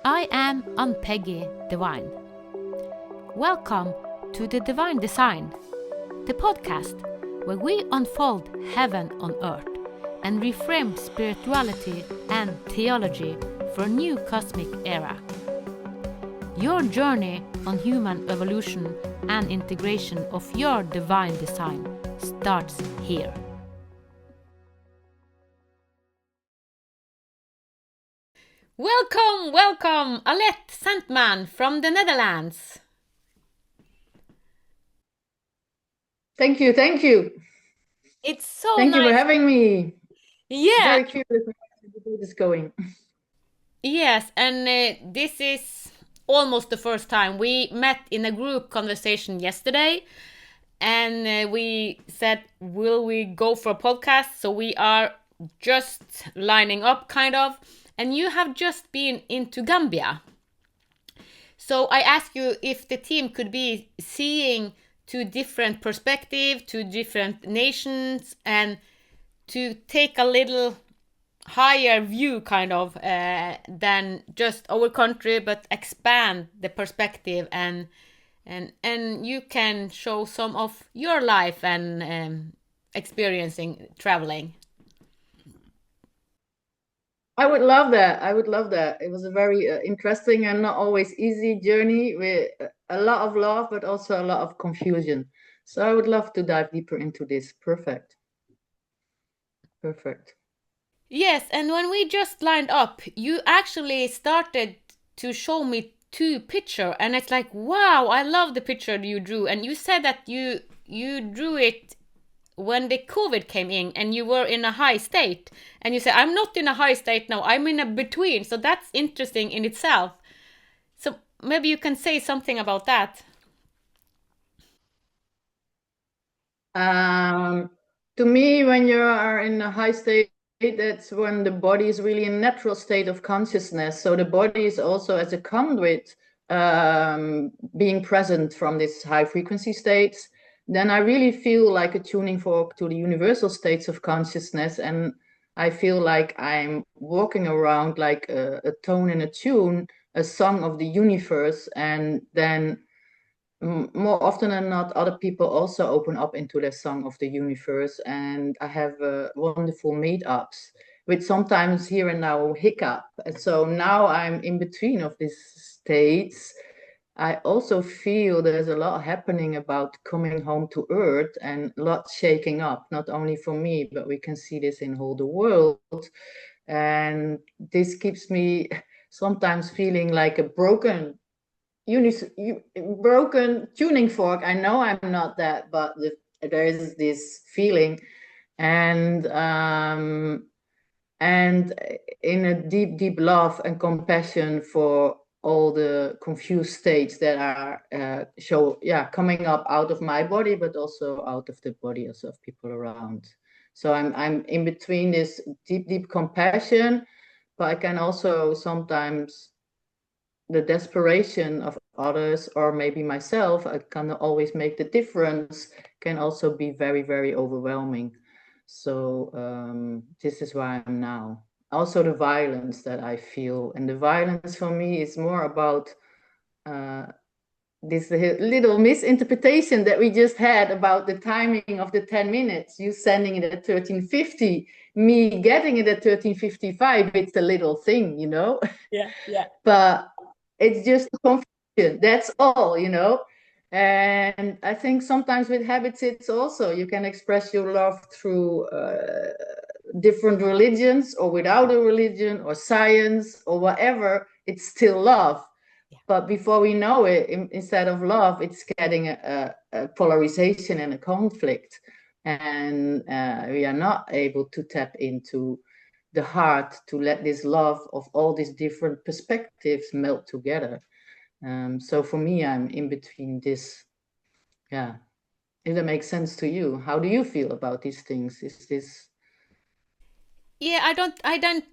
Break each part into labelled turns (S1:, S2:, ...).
S1: I am Ann-Peggy Divine. Welcome to the Divine Design, the podcast where we unfold heaven on earth and reframe spirituality and theology for a new cosmic era. Your journey on human evolution and integration of your divine design starts here. Welcome, Alet Santman from the Netherlands.
S2: Thank you.
S1: It's so
S2: Thank you for
S1: nice.
S2: having me.
S1: Yeah.
S2: Very curious how this is going.
S1: Yes, and this is almost the first time. We met in a group conversation yesterday, and we said, will we go for a podcast? So we are just lining up, kind of. And you have just been into Gambia. So I asked you if the team could be seeing two different perspectives, two different nations, and to take a little higher view kind of than just our country, but expand the perspective and you can show some of your life and experiencing traveling.
S2: I would love that. It was a very interesting and not always easy journey with a lot of love, but also a lot of confusion. So I would love to dive deeper into this. Perfect.
S1: Yes, and when we just lined up, you actually started to show me two picture, and it's like, wow, I love the picture you drew. And you said that you drew it when the COVID came in and you were in a high state, and you said, I'm not in a high state now, I'm in a between. So that's interesting in itself. So maybe you can say something about that.
S2: To me, when you are in a high state, that's when the body is really in a natural state of consciousness. So the body is also as a conduit being present from these high frequency states. Then I really feel like a tuning fork to the universal states of consciousness. And I feel like I'm walking around like a tone and a tune, a song of the universe. And then more often than not, other people also open up into the song of the universe, and I have wonderful meetups with sometimes here and now hiccup. And so now I'm in between of these states. I also feel there's a lot happening about coming home to earth and a lot shaking up, not only for me, but we can see this in all the world. And this keeps me sometimes feeling like a broken tuning fork. I know I'm not that, but there is this feeling, and and in a deep love and compassion for all the confused states that are coming up out of my body, but also out of the bodies of people around. So I'm in between this deep compassion, but I can also sometimes the desperation of others or maybe myself, I cannot always make the difference, can also be very overwhelming. So this is where I'm now. Also the violence that I feel, and the violence for me is more about this little misinterpretation that we just had about the timing of the 10 minutes, you sending it at 13:50, me getting it at 13:55. It's a little thing,
S1: Yeah.
S2: But it's just confusion. That's all, And I think sometimes with habits, it's also you can express your love through different religions or without a religion or science or whatever. It's still love.
S1: Yeah.
S2: But before we know it, instead of love, it's getting a polarization and a conflict. And we are not able to tap into the heart to let this love of all these different perspectives melt together. So for me, I'm in between this. Yeah. If that makes sense to you, how do you feel about these things? Is this?
S1: Yeah, I don't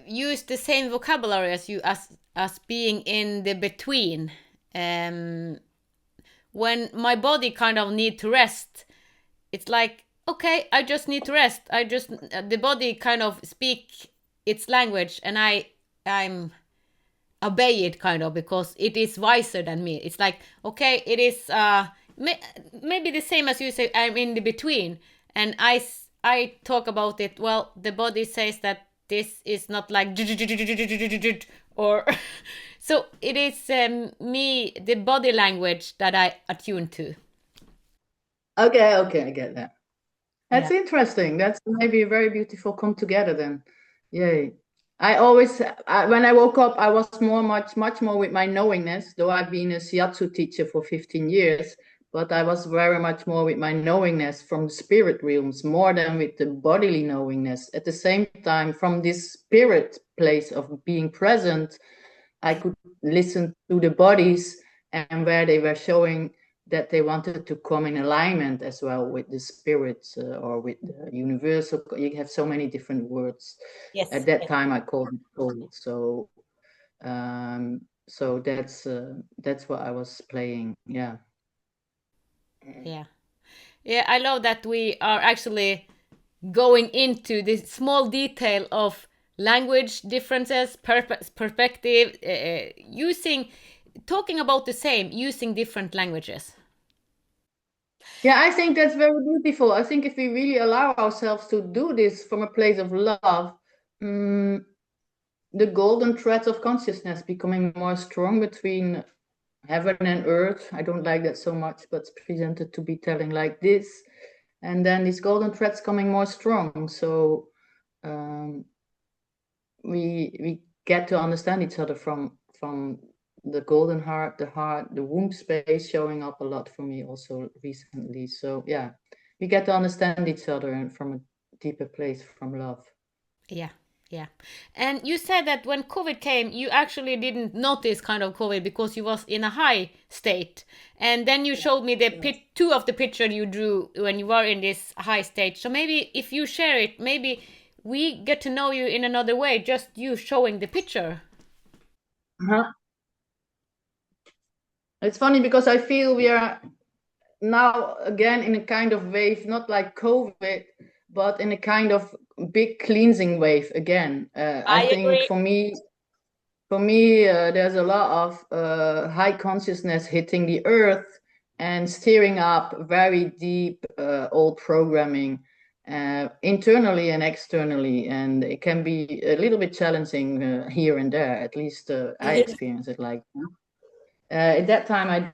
S1: use the same vocabulary as you, as being in the between. Um, when my body kind of need to rest, it's like, okay, I just need to rest. I just the body kind of speak its language, and I'm obey it kind of because it is wiser than me. It's like, okay, it is maybe the same as you say, I'm in the between, and I talk about it. Well, the body says that this is not like or so it is me, the body language that I attune to.
S2: Okay, I get that.
S1: Yeah.
S2: That's interesting. That's maybe a very beautiful come together then. Yay. I always, when I woke up, I was much more with my knowingness, though I've been a shiatsu teacher for 15 years, but I was very much more with my knowingness from the spirit realms, more than with the bodily knowingness. At the same time, from this spirit place of being present, I could listen to the bodies and where they were showing that they wanted to come in alignment as well with the spirits or with the universal. You have so many different words. At
S1: Yes.
S2: that
S1: Yes.
S2: time, I called it soul. So that's what I was playing. Yeah.
S1: Yeah. Yeah, I love that we are actually going into this small detail of language differences, perspective, using, talking about the same, using different languages.
S2: Yeah, I think that's very beautiful. I think if we really allow ourselves to do this from a place of love, um, the golden threads of consciousness becoming more strong between heaven and earth. I don't like that so much, but it's presented to be telling like this. And then these golden threads coming more strong. So um, we get to understand each other from the golden heart, the womb space showing up a lot for me also recently. So yeah, we get to understand each other and from a deeper place from love.
S1: Yeah, yeah. And you said that when COVID came, you actually didn't notice kind of COVID because you was in a high state. And then you showed me the two of the picture you drew when you were in this high state. So maybe if you share it, maybe we get to know you in another way, just you showing the picture.
S2: Uh-huh. It's funny because I feel we are now again in a kind of wave, not like COVID, but in a kind of big cleansing wave again. I
S1: I
S2: think
S1: agree.
S2: for me, there's a lot of high consciousness hitting the earth and stirring up very deep old programming internally and externally, and it can be a little bit challenging here and there. At least I experience it like that. At that time, I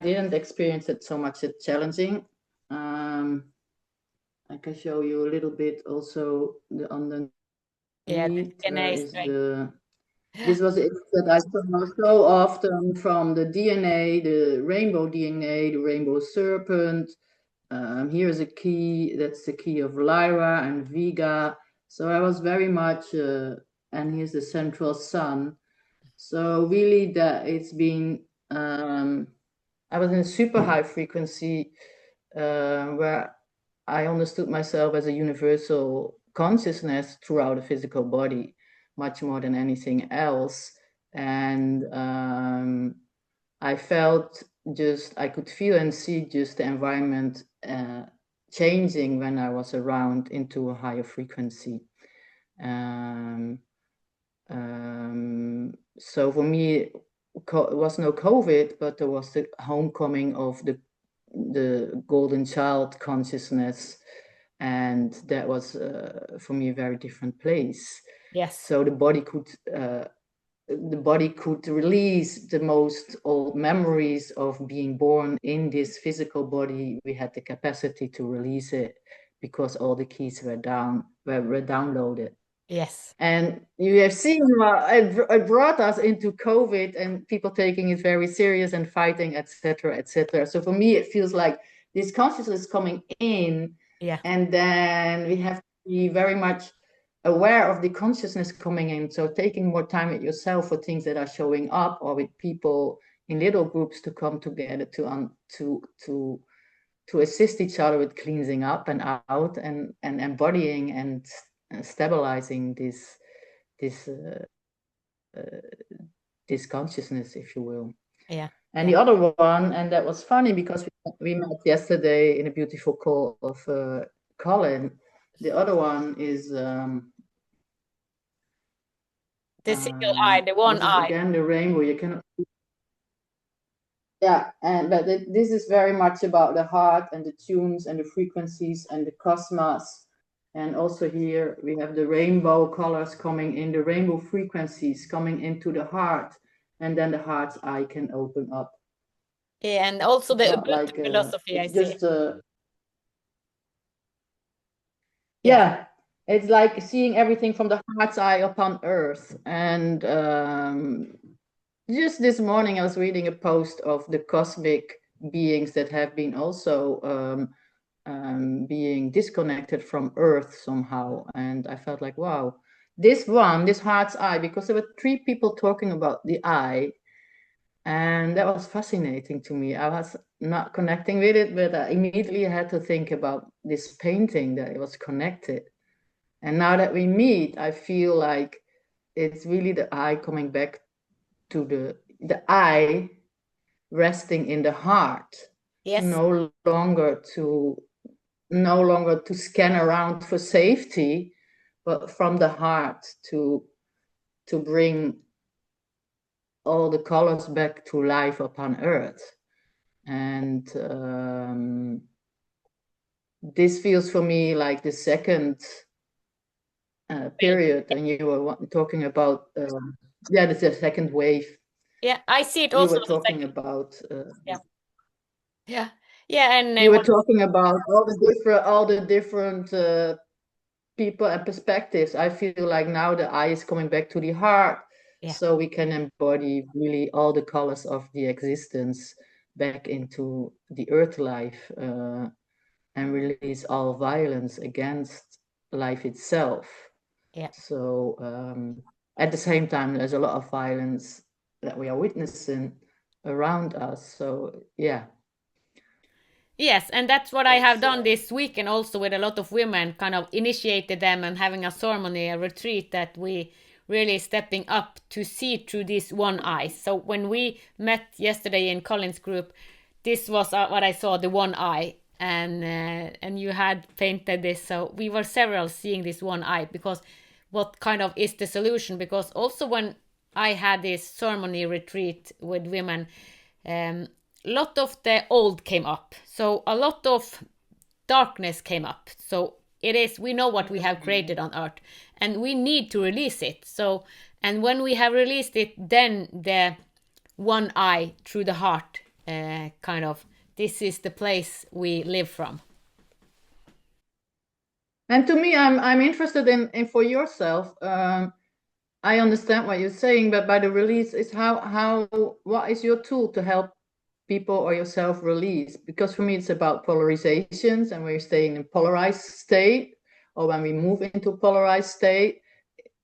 S2: didn't experience it so much as challenging. I can show you a little bit also the
S1: Yeah, the
S2: underneath
S1: DNA
S2: is
S1: strength.
S2: this was it that I saw so often from the DNA, the rainbow serpent. Here's a key, that's the key of Lyra and Vega. So I was very much, and here's the central sun. So really that it's been, I was in a super high frequency where I understood myself as a universal consciousness throughout the physical body, much more than anything else. And I felt I could feel and see just the environment changing when I was around into a higher frequency. Um, so for me, it was no COVID, but there was the homecoming of the golden child consciousness, and that was for me a very different place.
S1: Yes.
S2: So the body could release the most old memories of being born in this physical body. We had the capacity to release it because all the keys were downloaded.
S1: Yes.
S2: And you have seen it brought us into COVID and people taking it very serious and fighting, etc., etc. So for me, it feels like this consciousness coming in,
S1: Yeah.
S2: and then we have to be very much aware of the consciousness coming in. So taking more time with yourself for things that are showing up, or with people in little groups to come together to assist each other with cleansing up and out and embodying and stabilizing this uh, this consciousness, if you will.
S1: Yeah.
S2: And
S1: Yeah.
S2: the other one, and that was funny because we met yesterday in a beautiful call of Colin. The other one is
S1: The single eye, the one
S2: This is
S1: eye.
S2: again the rainbow. You cannot. Yeah, and but this is very much about the heart and the tunes and the frequencies and the cosmos. And also here we have the rainbow colors coming in, the rainbow frequencies coming into the heart, and then the heart's eye can open up.
S1: Yeah, and also the
S2: It's not
S1: Ubuntu
S2: like
S1: philosophy, I
S2: it's
S1: see.
S2: just
S1: Yes.
S2: yeah, it's like seeing everything from the heart's eye upon earth. And just this morning I was reading a post of the cosmic beings that have been also being disconnected from earth somehow, and I felt like, wow, this heart's eye, because there were three people talking about the eye, and that was fascinating to me. I was not connecting with it, but I immediately had to think about this painting, that it was connected. And now that we meet, I feel like it's really the eye coming back to the eye resting in the heart,
S1: Yes.
S2: no longer to scan around for safety, but from the heart to bring all the colors back to life upon earth. And this feels for me like the second period, and you were talking about yeah, that's the second wave.
S1: Yeah, I see it
S2: You
S1: also
S2: were
S1: as a
S2: talking
S1: second.
S2: about
S1: Yeah. Yeah. Yeah, and
S2: you were talking about all the different people and perspectives. I feel like now the eye is coming back to the heart,
S1: yeah.
S2: so we can embody really all the colors of the existence back into the earth life, and release all violence against life itself.
S1: Yeah.
S2: So at the same time, there's a lot of violence that we are witnessing around us. So yeah,
S1: Yes, and that's what I have
S2: that's
S1: done this week, and also with a lot of women, kind of initiated them and having a ceremony, a retreat that we really stepping up to see through this one eye. So when we met yesterday in Colin's group, this was what I saw, the one eye, and you had painted this. So we were several seeing this one eye, because what kind of is the solution? Because also when I had this ceremony retreat with women, um, lot of the old came up, so a lot of darkness came up. So it is, we know what we have created on earth, and we need to release it. So, and when we have released it, then the one eye through the heart, kind of, this is the place we live from.
S2: and to me, I'm interested in for yourself. I understand what you're saying, but by the release is how what is your tool to help people or yourself release? Because for me, it's about polarizations, and we're staying in a polarized state, or when we move into a polarized state,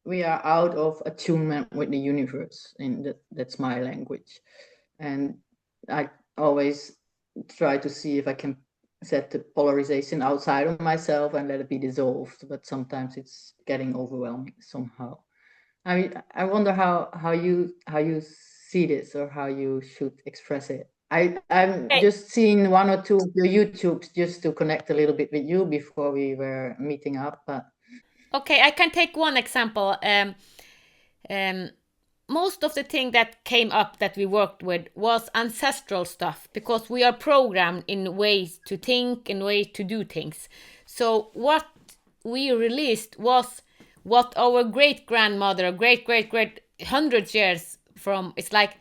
S2: we are out of attunement with the universe. And that's my language. And I always try to see if I can set the polarization outside of myself and let it be dissolved. But sometimes it's getting overwhelming somehow. I wonder how you see this, or how you should express it. I'm
S1: Okay,
S2: just seeing one or two of your YouTubes just to connect a little bit with you before we were meeting up. But
S1: okay, I can take one example. Um, most of the thing that came up that we worked with was ancestral stuff, because we are programmed in ways to think and ways to do things. So what we released was what our great grandmother, great hundreds years from, it's like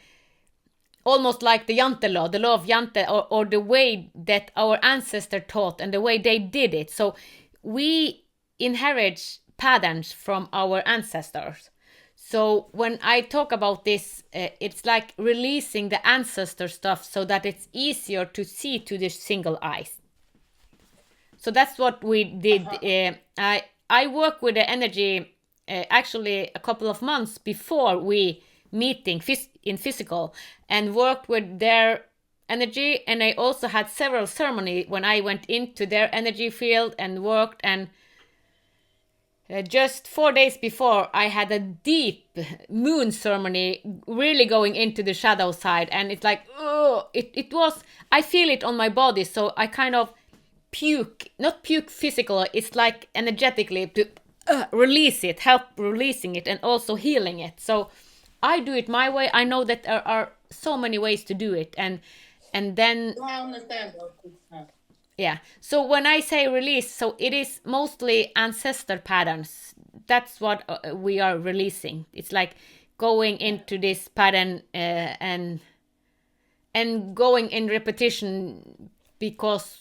S1: almost like the Yante law, the law of Yante, or the way that our ancestor taught and the way they did it. So we inherit patterns from our ancestors. So when I talk about this, it's like releasing the ancestor stuff so that it's easier to see to the single eyes. So that's what we did. I work with the energy actually a couple of months before we meeting in physical, and worked with their energy. And I also had several ceremony when I went into their energy field and worked. And just 4 days before, I had a deep moon ceremony, really going into the shadow side. And it's like, oh, it was, I feel it on my body. So I kind of puke, not puke physical, it's like energetically, release it, help releasing it, and also healing it. So I do it my way. I know that there are so many ways to do it, and then
S2: I understand.
S1: yeah. So when I say release, so it is mostly ancestor patterns. That's what we are releasing. It's like going into this pattern and going in repetition because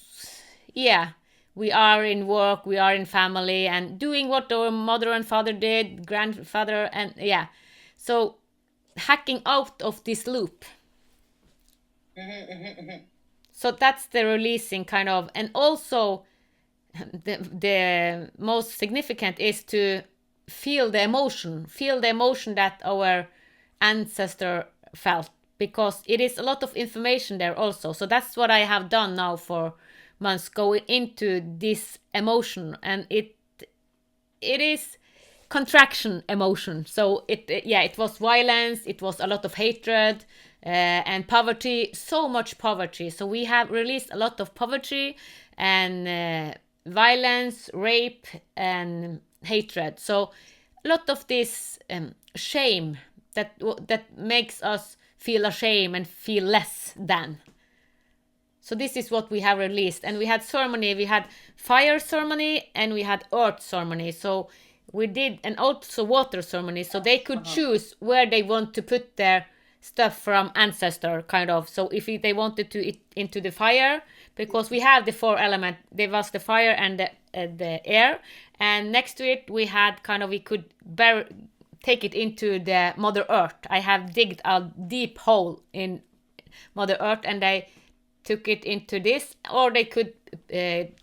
S1: yeah, we are in work, we are in family, and doing what our mother and father did, grandfather, and yeah. So hacking out of this loop. So that's the releasing kind of, and also the most significant is to feel the emotion that our ancestor felt, because it is a lot of information there also. So that's what I have done now for months, going into this emotion, and it is contraction emotion. So it was violence, it was a lot of hatred, and poverty, so much poverty. So we have released a lot of poverty and violence, rape, and hatred. So a lot of this shame that makes us feel ashamed and feel less than. So this is what we have released. And we had ceremony, we had fire ceremony and we had earth ceremony. So we did, and also water ceremony. So they could choose where they want to put their stuff from ancestor, kind of. So if they wanted to into the fire, because we have the four element, there was the fire and the air, and next to it we had kind of, we could take it into the Mother Earth. I have digged a deep hole in Mother Earth, and I took it into this, or they could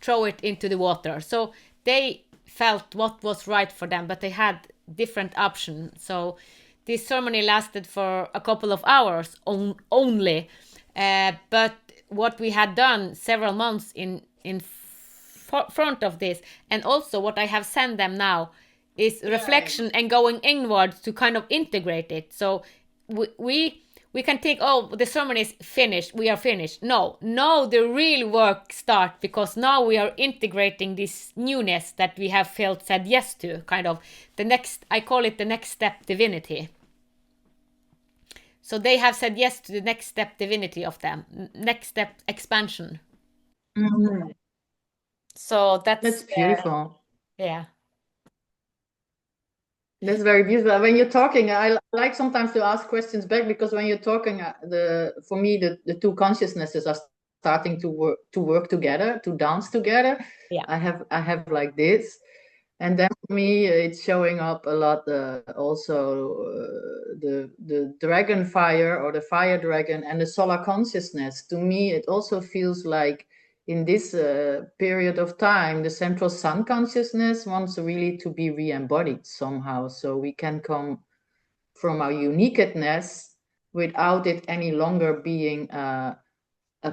S1: throw it into the water. So they felt what was right for them, but they had different options. So this ceremony lasted for a couple of hours only, but what we had done several months in front of this, and also what I have sent them now, is reflection and going inwards to kind of integrate it. So we can think, oh, the sermon is finished, we are finished. No, the real work start, because now we are integrating this newness that we have felt said yes to, kind of the next, I call it the next step divinity. So they have said yes to the next step divinity of them, next step expansion.
S2: Mhm.
S1: So
S2: That's beautiful.
S1: yeah.
S2: That's very beautiful. When you're talking, I like sometimes to ask questions back, because when you're talking, for me the two consciousnesses are starting to work together, to dance together.
S1: Yeah.
S2: I have like this, and then for me it's showing up a lot. Also, the dragon fire, or the fire dragon, and the solar consciousness. To me, it also feels like in this period of time, the central sun consciousness wants really to be re-embodied somehow, so we can come from our uniqueness without it any longer being a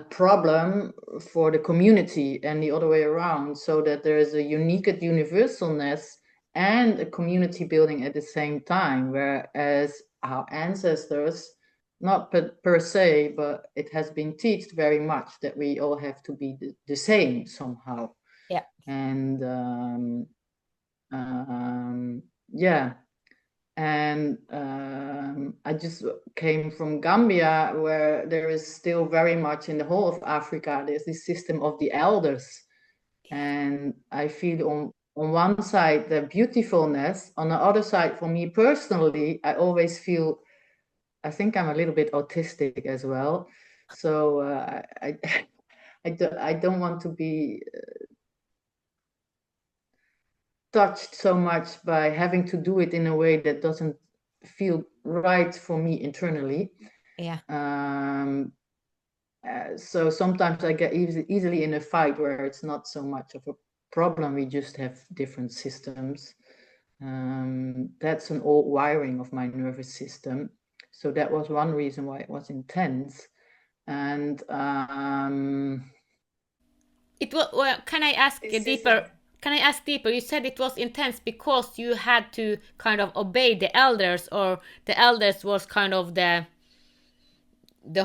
S2: problem for the community, and the other way around, so that there is a unique universalness and a community building at the same time, whereas our ancestors, not per se, but it has been taught very much that we all have to be the same somehow.
S1: Yeah.
S2: And yeah, and I just came from Gambia, where there is still very much, in the whole of Africa, there's this system of the elders, and I feel on one side the beautifulness, on the other side, for me personally, I always feel, I think I'm a little bit autistic as well, so I don't want to be touched so much by having to do it in a way that doesn't feel right for me internally.
S1: Yeah.
S2: So sometimes I get easily in a fight where it's not so much of a problem, we just have different systems. That's an old wiring of my nervous system. So that was one reason why it was intense. And
S1: It was, well, can I ask deeper? Can I ask deeper? You said it was intense because you had to kind of obey the elders, or the elders was kind of the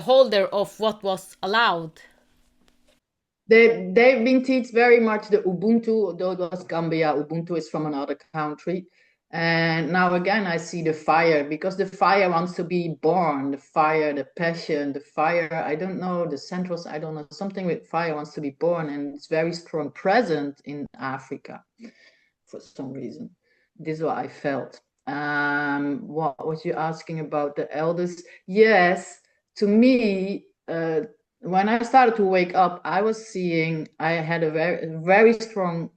S1: holder of what was allowed.
S2: they've been teach very much the Ubuntu, though it was Gambia. Ubuntu is from another country. And now again, I see the fire, because the fire wants to be born, the fire, the passion, the fire, I don't know, the centrals, I don't know, something with fire wants to be born, and it's very strong present in Africa for some reason. This is what I felt. What was you asking about the elders? Yes, to me, when I started to wake up, I was seeing I had a very strong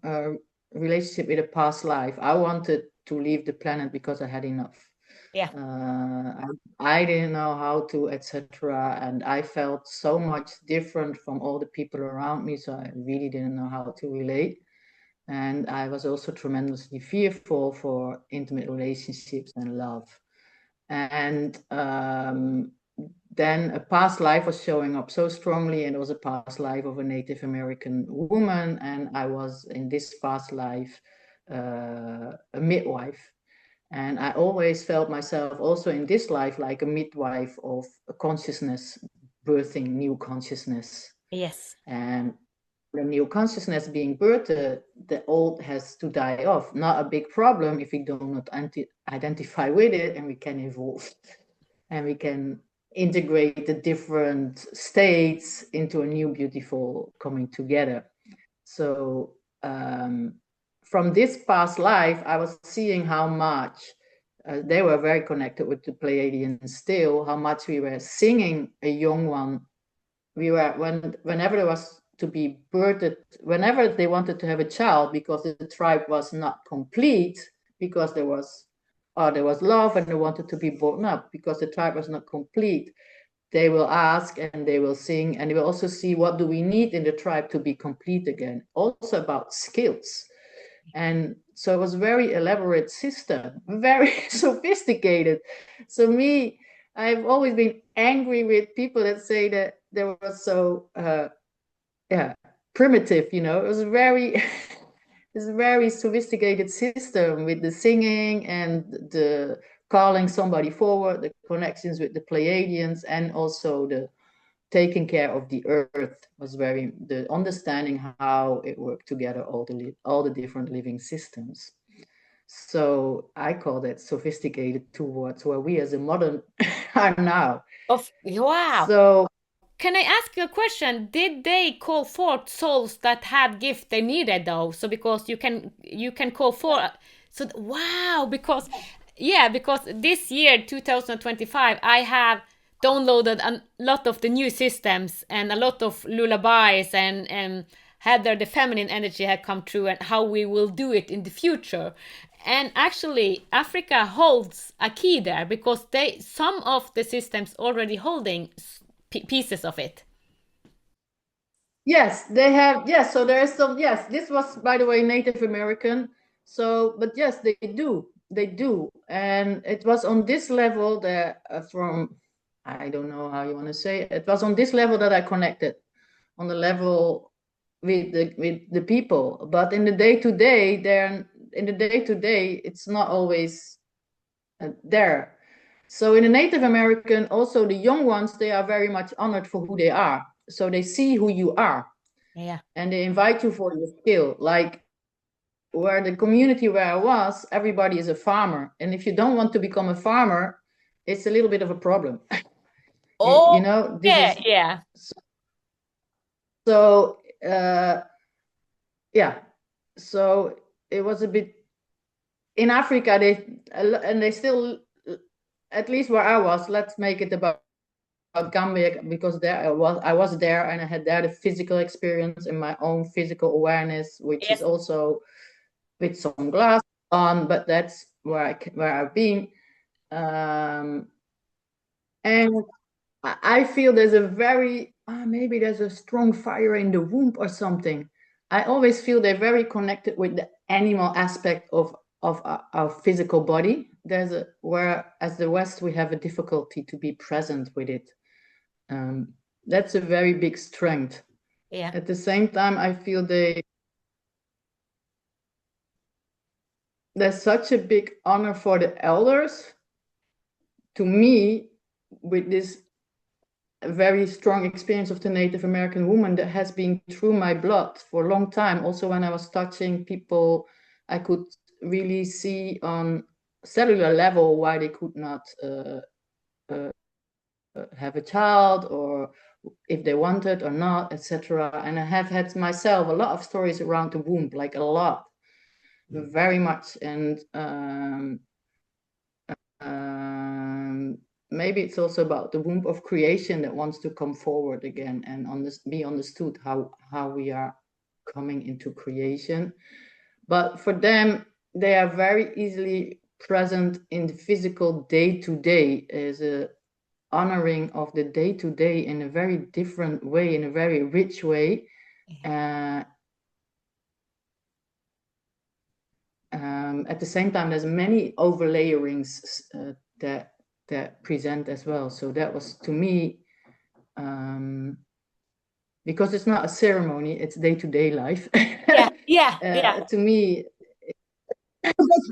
S2: relationship with a past life. I wanted to leave the planet because I had enough.
S1: Yeah.
S2: I didn't know how to, etc. And I felt so much different from all the people around me, so I really didn't know how to relate. And I was also tremendously fearful for intimate relationships and love. And then a past life was showing up so strongly, and it was a past life of a Native American woman. And I was in this past life a midwife. And I always felt myself also in this life like a midwife of a consciousness, birthing new consciousness.
S1: Yes.
S2: And the new consciousness being birthed, the old has to die off. Not a big problem if we do not identify with it, and we can evolve and we can integrate the different states into a new beautiful coming together. So from this past life, I was seeing how much they were very connected with the Pleiadians still, how much we were singing a young one. We were, whenever there was to be birthed, whenever they wanted to have a child, because the tribe was not complete, because there was love and they wanted to be born up, because the tribe was not complete, they will ask and they will sing, and they will also see what do we need in the tribe to be complete again, also about skills. And so it was a very elaborate system, very sophisticated. So me, I've always been angry with people that say that they were so primitive, you know. It was very it's a very sophisticated system with the singing and the calling somebody forward, the connections with the Pleiadians, and also the taking care of the earth was very, the understanding how it worked together, all the different living systems. So I call that sophisticated towards where we as a modern are now.
S1: Wow.
S2: So
S1: Can I ask you a question? Did they call forth souls that had gift they needed though? So because you can call for, so wow, because yeah, because this year 2025 I have downloaded a lot of the new systems and a lot of lullabies, and Heather, the feminine energy had come through, and how we will do it in the future. And actually Africa holds a key there, because they, some of the systems already holding pieces of it.
S2: yes, they have, yes, so there is some, yes, this was, by the way, Native American. So, but yes, they do. And it was on this level that from, I don't know how you want to say it, it was on this level that I connected, on the level with the people. But in the day-to-day, it's not always there. So in the Native American, also the young ones, they are very much honored for who they are. So they see who you are,
S1: Yeah.
S2: and they invite you for your skill. Like where the community where I was, everybody is a farmer. And if you don't want to become a farmer, it's a little bit of a problem.
S1: Oh,
S2: You know, this
S1: yeah,
S2: is
S1: yeah.
S2: so yeah. So it was a bit in Africa, they still, at least where I was, let's make it about Gambia, because there I was there, and I had there the physical experience and my own physical awareness, which is
S1: Yes.
S2: also with some glass on, but that's where I've been. And I feel there's a very maybe there's a strong fire in the womb or something. I always feel they're very connected with the animal aspect of our physical body. There's a, where as the West we have a difficulty to be present with it. That's a very big strength.
S1: Yeah.
S2: At the same time, I feel there's such a big honor for the elders, to me, with this a very strong experience of the Native American woman that has been through my blood for a long time. Also, when I was touching people, I could really see on cellular level why they could not have a child, or if they wanted or not, etc. And I have had myself a lot of stories around the womb, like a lot, very much. And maybe it's also about the womb of creation that wants to come forward again and be understood how we are coming into creation. But for them, they are very easily present in the physical day-to-day as a honoring of the day-to-day in a very different way, in a very rich way. At the same time, there's many overlayerings that present as well. So that was, to me, because it's not a ceremony, it's day-to-day life.
S1: Yeah.
S2: To me, that's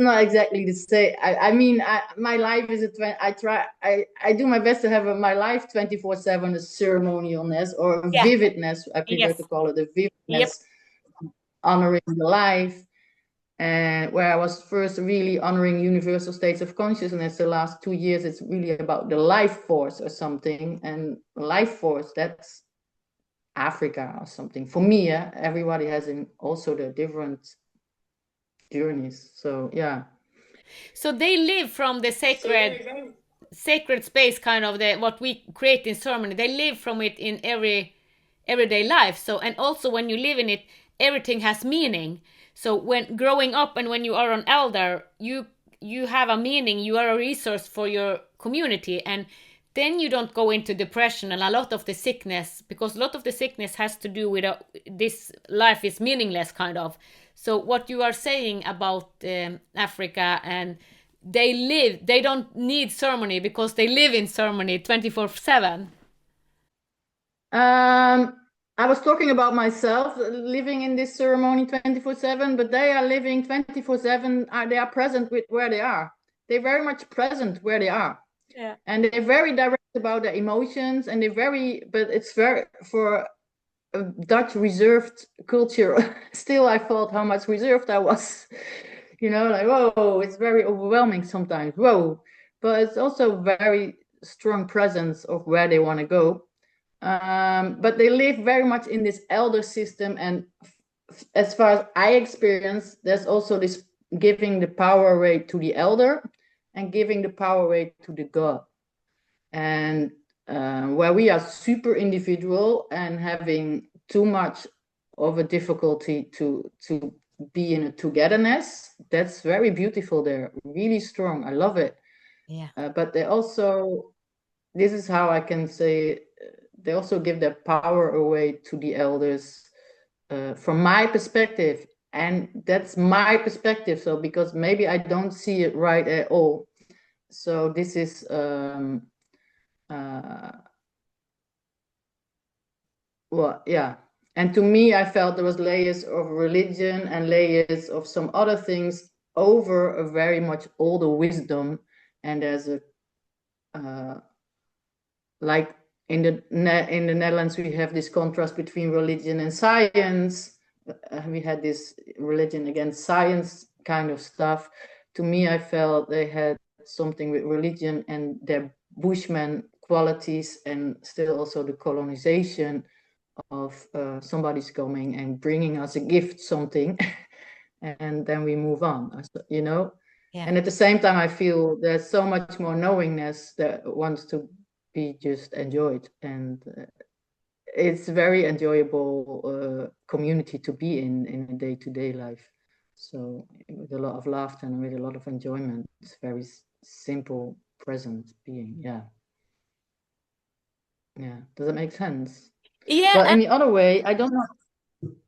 S2: not exactly the same. I mean, my life is I do my best to have my life 24/7 a ceremonialness or a vividness. I prefer to call it a vividness, honoring the life. And where I was first really honoring universal states of consciousness, the last 2 years, it's really about the life force or something. And life force, that's Africa or something. For me, everybody has also the different journeys. So yeah.
S1: So they live from the sacred space, kind of the what we create in ceremony. They live from it in everyday life. So, and also when you live in it, everything has meaning. So when growing up and when you are an elder, you have a meaning. You are a resource for your community, and then you don't go into depression and a lot of the sickness, because a lot of the sickness has to do with this life is meaningless, kind of. So what you are saying about Africa, and they don't need ceremony because they live in ceremony 24/7.
S2: I was talking about myself living in this ceremony 24/7, but they are living 24/7. They are present with where they are. They're very much present where they are.
S1: Yeah.
S2: And they're very direct about their emotions, and but it's very, for a Dutch reserved culture, still I felt how much reserved I was. Like, whoa, it's very overwhelming sometimes. Whoa. But it's also very strong presence of where they want to go. But they live very much in this elder system, and as far as I experience, there's also this giving the power away to the elder and giving the power away to the God. And where we are super individual and having too much of a difficulty to be in a togetherness, that's very beautiful there, really strong. I love it. But they also, this is how I can say, they also give their power away to the elders, from my perspective. And that's my perspective. So because maybe I don't see it right at all. So this is well, yeah. And to me, I felt there was layers of religion and layers of some other things over a very much older wisdom. And there's a like in the Netherlands, we have this contrast between religion and science. We had this religion against science kind of stuff. To me, I felt they had something with religion and their Bushman qualities, and still also the colonization of somebody's coming and bringing us a gift, something, and then we move on, And at the same time, I feel there's so much more knowingness that wants to be just enjoyed, and it's very enjoyable community to be in a day-to-day life. So with a lot of laughter and with a lot of enjoyment. It's very simple, present being. Yeah. Does that make sense? But in the other way, I don't know.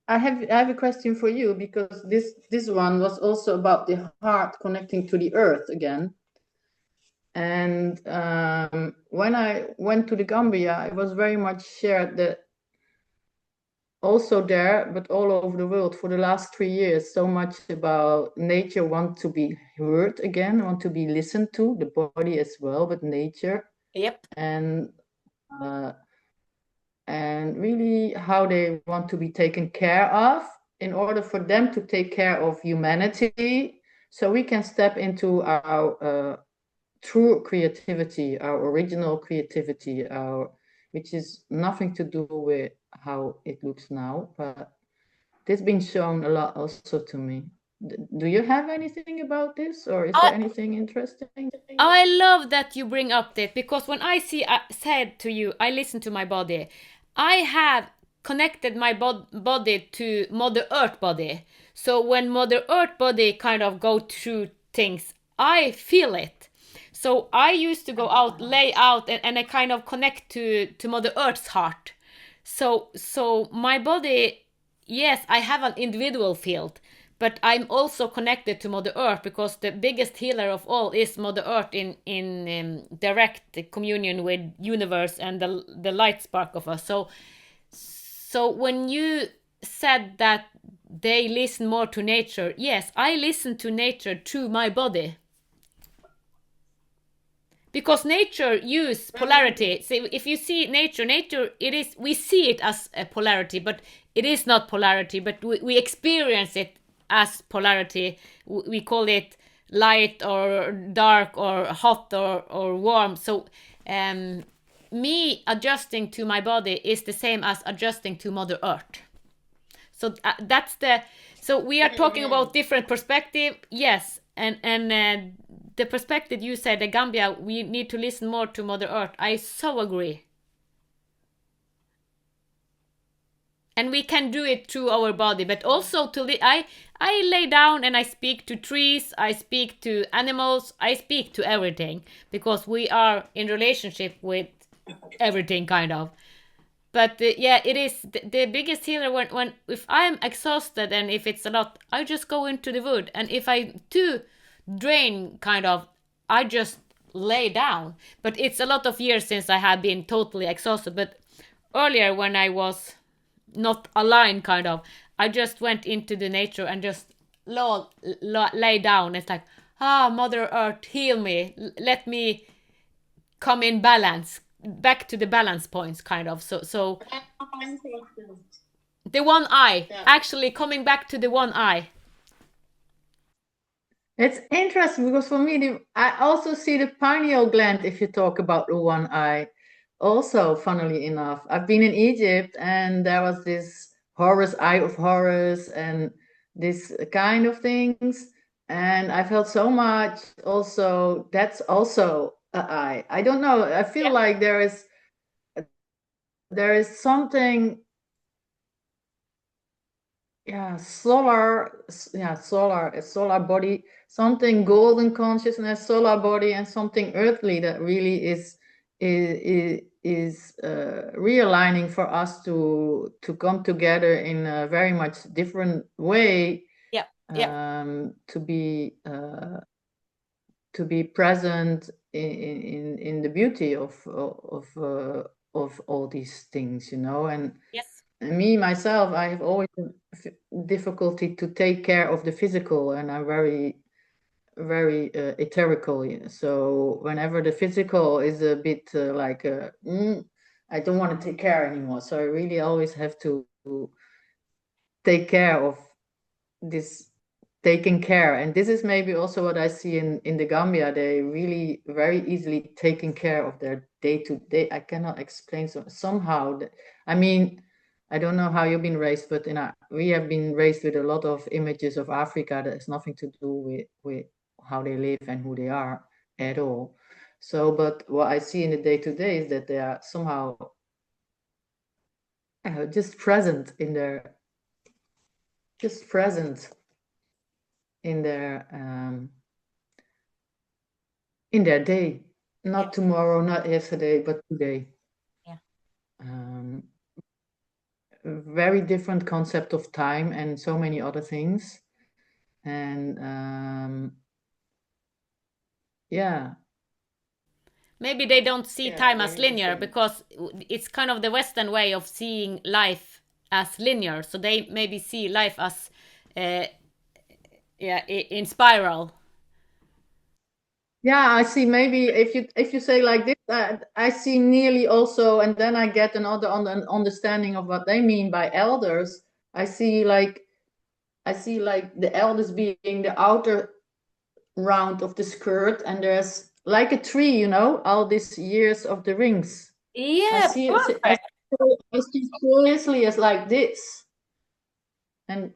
S2: I have a question for you, because this one was also about the heart connecting to the earth again. And when I went to the Gambia, it was very much shared that also there, but all over the world for the last 3 years, so much about nature want to be heard again, want to be listened to, the body as well, but nature.
S1: Yep.
S2: And uh, and really how they want to be taken care of in order for them to take care of humanity, so we can step into our true creativity, our original creativity, our which is nothing to do with how it looks now, but this been shown a lot also to me. Do you have anything about this, or is there
S1: I
S2: anything interesting?
S1: I love that you bring up this because when I said to you, I listen to my body. I have connected my body to Mother Earth body. So when Mother Earth body kind of go through things, I feel it. So I used to go out, lay out, and I kind of connect to Mother Earth's heart. So my body, yes, I have an individual field, but I'm also connected to Mother Earth because the biggest healer of all is Mother Earth in direct communion with universe and the light spark of us. So when you said that they listen more to nature, yes, I listen to nature through my body because nature use polarity. So if you see nature it is, we see it as a polarity, but it is not polarity, but we experience it as polarity. We call it light or dark or hot or warm. So um me adjusting to my body is the same as adjusting to Mother Earth. So that's the, so we are talking about different perspective, yes, and the perspective you said, the Gambia, we need to listen more to Mother Earth. I so agree, and we can do it through our body, but also I lay down and I speak to trees, I speak to animals, I speak to everything because we are in relationship with everything kind of. But yeah, it is the biggest healer when if I'm exhausted and if it's a lot, I just go into the wood, and if I do drain kind of, I just lay down. But it's a lot of years since I have been totally exhausted. But earlier when I was not aligned kind of, I just went into the nature and just lay down. It's like, Mother Earth, heal me, let me come in balance, back to the balance points kind of. So the one eye, actually coming back to the one eye.
S2: It's interesting because for me, I also see the pineal gland if you talk about the one eye. Also, funnily enough, I've been in Egypt and there was this Horus, Eye of Horus, and this kind of things. And I felt so much also, that's also an eye. I don't know. I feel
S1: Yeah.
S2: like there is something, yeah, solar, a solar body, something golden consciousness, solar body, and something earthly that really is realigning for us to come together in a very much different way,
S1: Yeah. Yeah.
S2: to be present in the beauty of all these things,
S1: Yes.
S2: and me myself, I have always difficulty to take care of the physical, and I'm very etherical. So whenever the physical is a bit I don't want to take care anymore. So I really always have to take care of this taking care, and this is maybe also what I see in the Gambia. They really very easily taking care of their day-to-day. I cannot explain, somehow that, I mean, I don't know how you've been raised, but we have been raised with a lot of images of Africa that has nothing to do with how they live and who they are at all. So but what I see in the day-to-day is that they are somehow just present just present in their day,
S1: Yeah.
S2: not tomorrow, not yesterday, but today.
S1: Yeah.
S2: um, very different concept of time and so many other things, and yeah,
S1: Maybe they don't see time as
S2: very
S1: linear
S2: different.
S1: because it's kind of the Western way of seeing life as linear. So they maybe see life as, uh, yeah, in spiral.
S2: Yeah, I see. Maybe if you say like this, I see nearly also, and then I get another an understanding of what they mean by elders. I see like the elders being the outer round of the skirt, and there's like a tree, you know, all these years of the rings. I
S1: Yeah,
S2: see it
S1: perfect.
S2: I see seriously as like this, and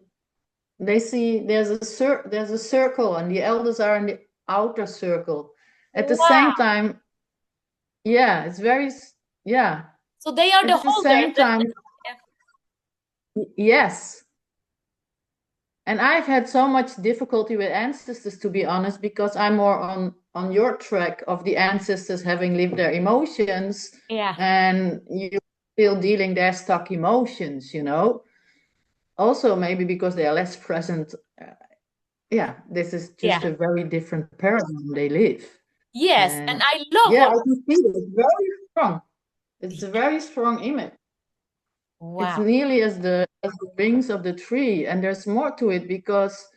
S2: they see there's a circle, and the elders are in the outer circle. At the
S1: Wow.
S2: same time, yeah, it's very, yeah.
S1: So they are the
S2: At the
S1: holders.
S2: same time, yes. And I've had so much difficulty with ancestors, to be honest, because I'm more on your track of the ancestors having lived their emotions,
S1: Yeah.
S2: and you still dealing their stuck emotions, you know. Also, maybe because they are less present. Yeah, this is just
S1: Yeah.
S2: a very different paradigm they live.
S1: Yes, and
S2: And
S1: I love
S2: yeah,
S1: what.
S2: I can see it. It's very strong. It's a very strong image. It's
S1: Wow.
S2: nearly as the rings of the tree, and there's more to it because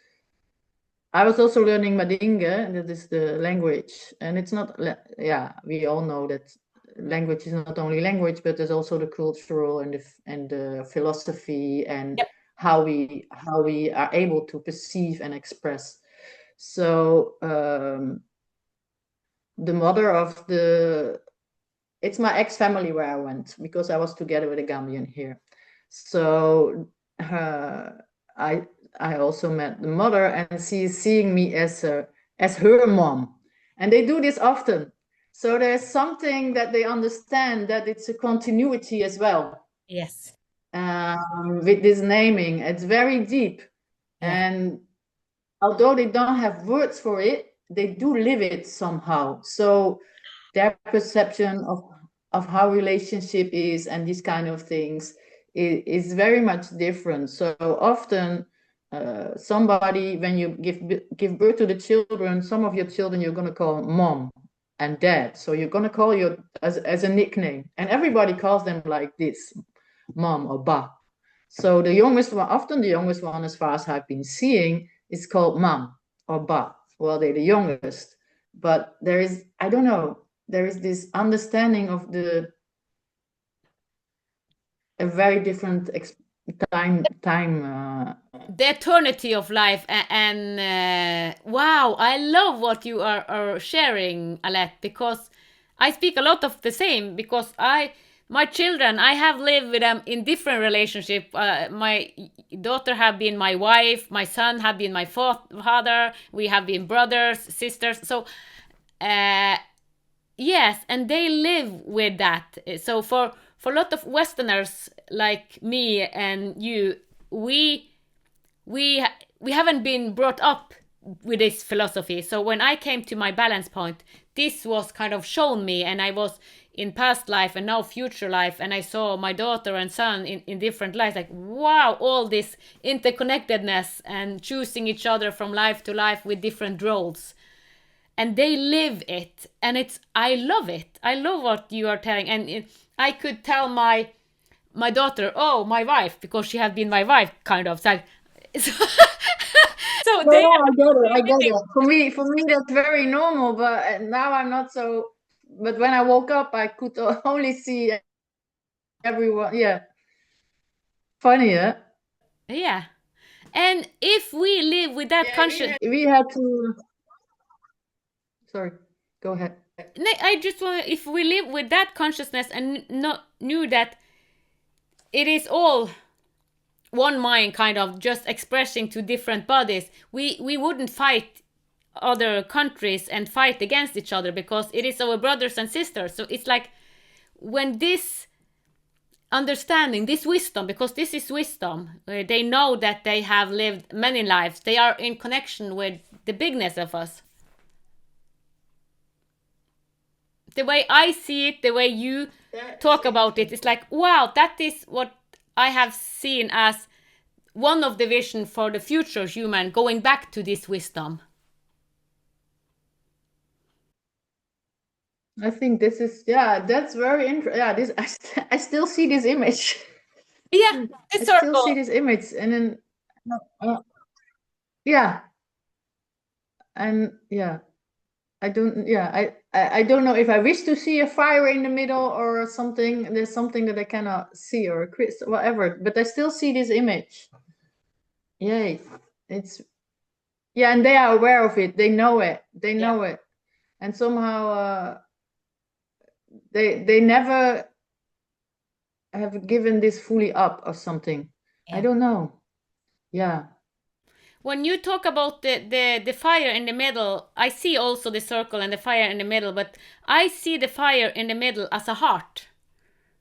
S2: I was also learning Madinga, and that is the language. And it's not, yeah, we all know that language is not only language, but there's also the cultural and the philosophy, and
S1: Yep.
S2: how we are able to perceive and express. So the mother of the it's my ex-family where I went because I was together with a Gambian here. So I I also met the mother, and she is seeing me as her mom, and they do this often. So there's something that they understand, that it's a continuity as well,
S1: Yes.
S2: with this naming. It's very deep,
S1: Yeah.
S2: and although they don't have words for it, they do live it somehow. So their perception of how relationship is and these kind of things is very much different. So often, somebody, when you give birth to the children, some of your children you're going to call mom and dad. So you're going to call your as a nickname, and everybody calls them like this, mom or ba. So the youngest one, often the youngest one, as far as I've been seeing, is called mom or ba. Well, they're the youngest, but there is, I don't know, there is this understanding of a very different time.
S1: The eternity of life, and wow, I love what you are sharing, Alet, because I speak a lot of the same, because my children, I have lived with them in different relationship. My daughter have been my wife, my son have been my father, we have been brothers, sisters. So yes, and they live with that. So for a lot of Westerners like me and you, we we we haven't been brought up with this philosophy. So when I came to my balance point, this was kind of shown me, and I was in past life and now future life, and I saw my daughter and son in different lives. Like, wow, all this interconnectedness and choosing each other from life to life with different roles, and they live it, and it's, I love it. I love what you are telling, and I could tell my daughter, oh, my wife, because she has been my wife, kind of. So, so
S2: No,
S1: they
S2: I get it. I
S1: are
S2: get
S1: living.
S2: it. For me, that's very normal. But now I'm not so. But when I woke up, I could only see everyone. Yeah, funny, yeah.
S1: Yeah, and if we live with that
S2: Yeah,
S1: conscious,
S2: we had to. Sorry, go ahead.
S1: I just want, if we live with that consciousness and not knew that it is all one mind, kind of just expressing to different bodies, we wouldn't fight other countries and fight against each other, because it is our brothers and sisters. So it's like, when this understanding, this wisdom, because this is wisdom, they know that they have lived many lives, they are in connection with the bigness of us. The way I see it, the way you talk about it, it's like, wow, that is what I have seen as one of the vision for the future human, going back to this wisdom.
S2: I think this is, yeah, that's very interesting. Yeah, this I still see this image.
S1: Yeah, the
S2: I still
S1: circle.
S2: see this image, and then yeah, and yeah. I don't, yeah, I don't know if I wish to see a fire in the middle or something. There's something that I cannot see or a crystal, whatever, but I still see this image. Yeah, it's, yeah, and they are aware of it. They know it. They
S1: Yeah.
S2: know it. And somehow they never have given this fully up or something. I
S1: Yeah.
S2: don't know. Yeah.
S1: When you talk about the fire in the middle, I see also the circle and the fire in the middle, but I see the fire in the middle as a heart.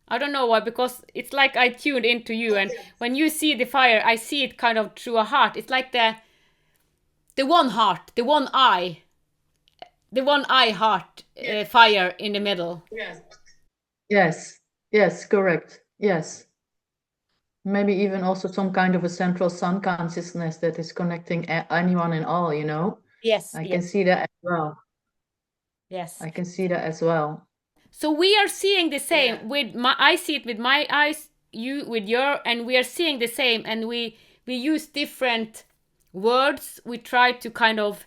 S1: I don't know why, because it's like I tuned into you, and when you see the fire, I see it kind of through a heart. It's like the one heart, the one eye heart, fire in the middle.
S2: Yes. Yes. Yes, correct. Yes. Maybe even also some kind of a central sun consciousness that is connecting anyone and all, you know?
S1: Yes,
S2: I can
S1: yes,
S2: see that as well.
S1: yes.
S2: I can see that as well.
S1: So we are seeing the
S2: Yeah.
S1: same with my. I see it with my eyes, you with your, and we are seeing the same, and we use different words. We try to kind of.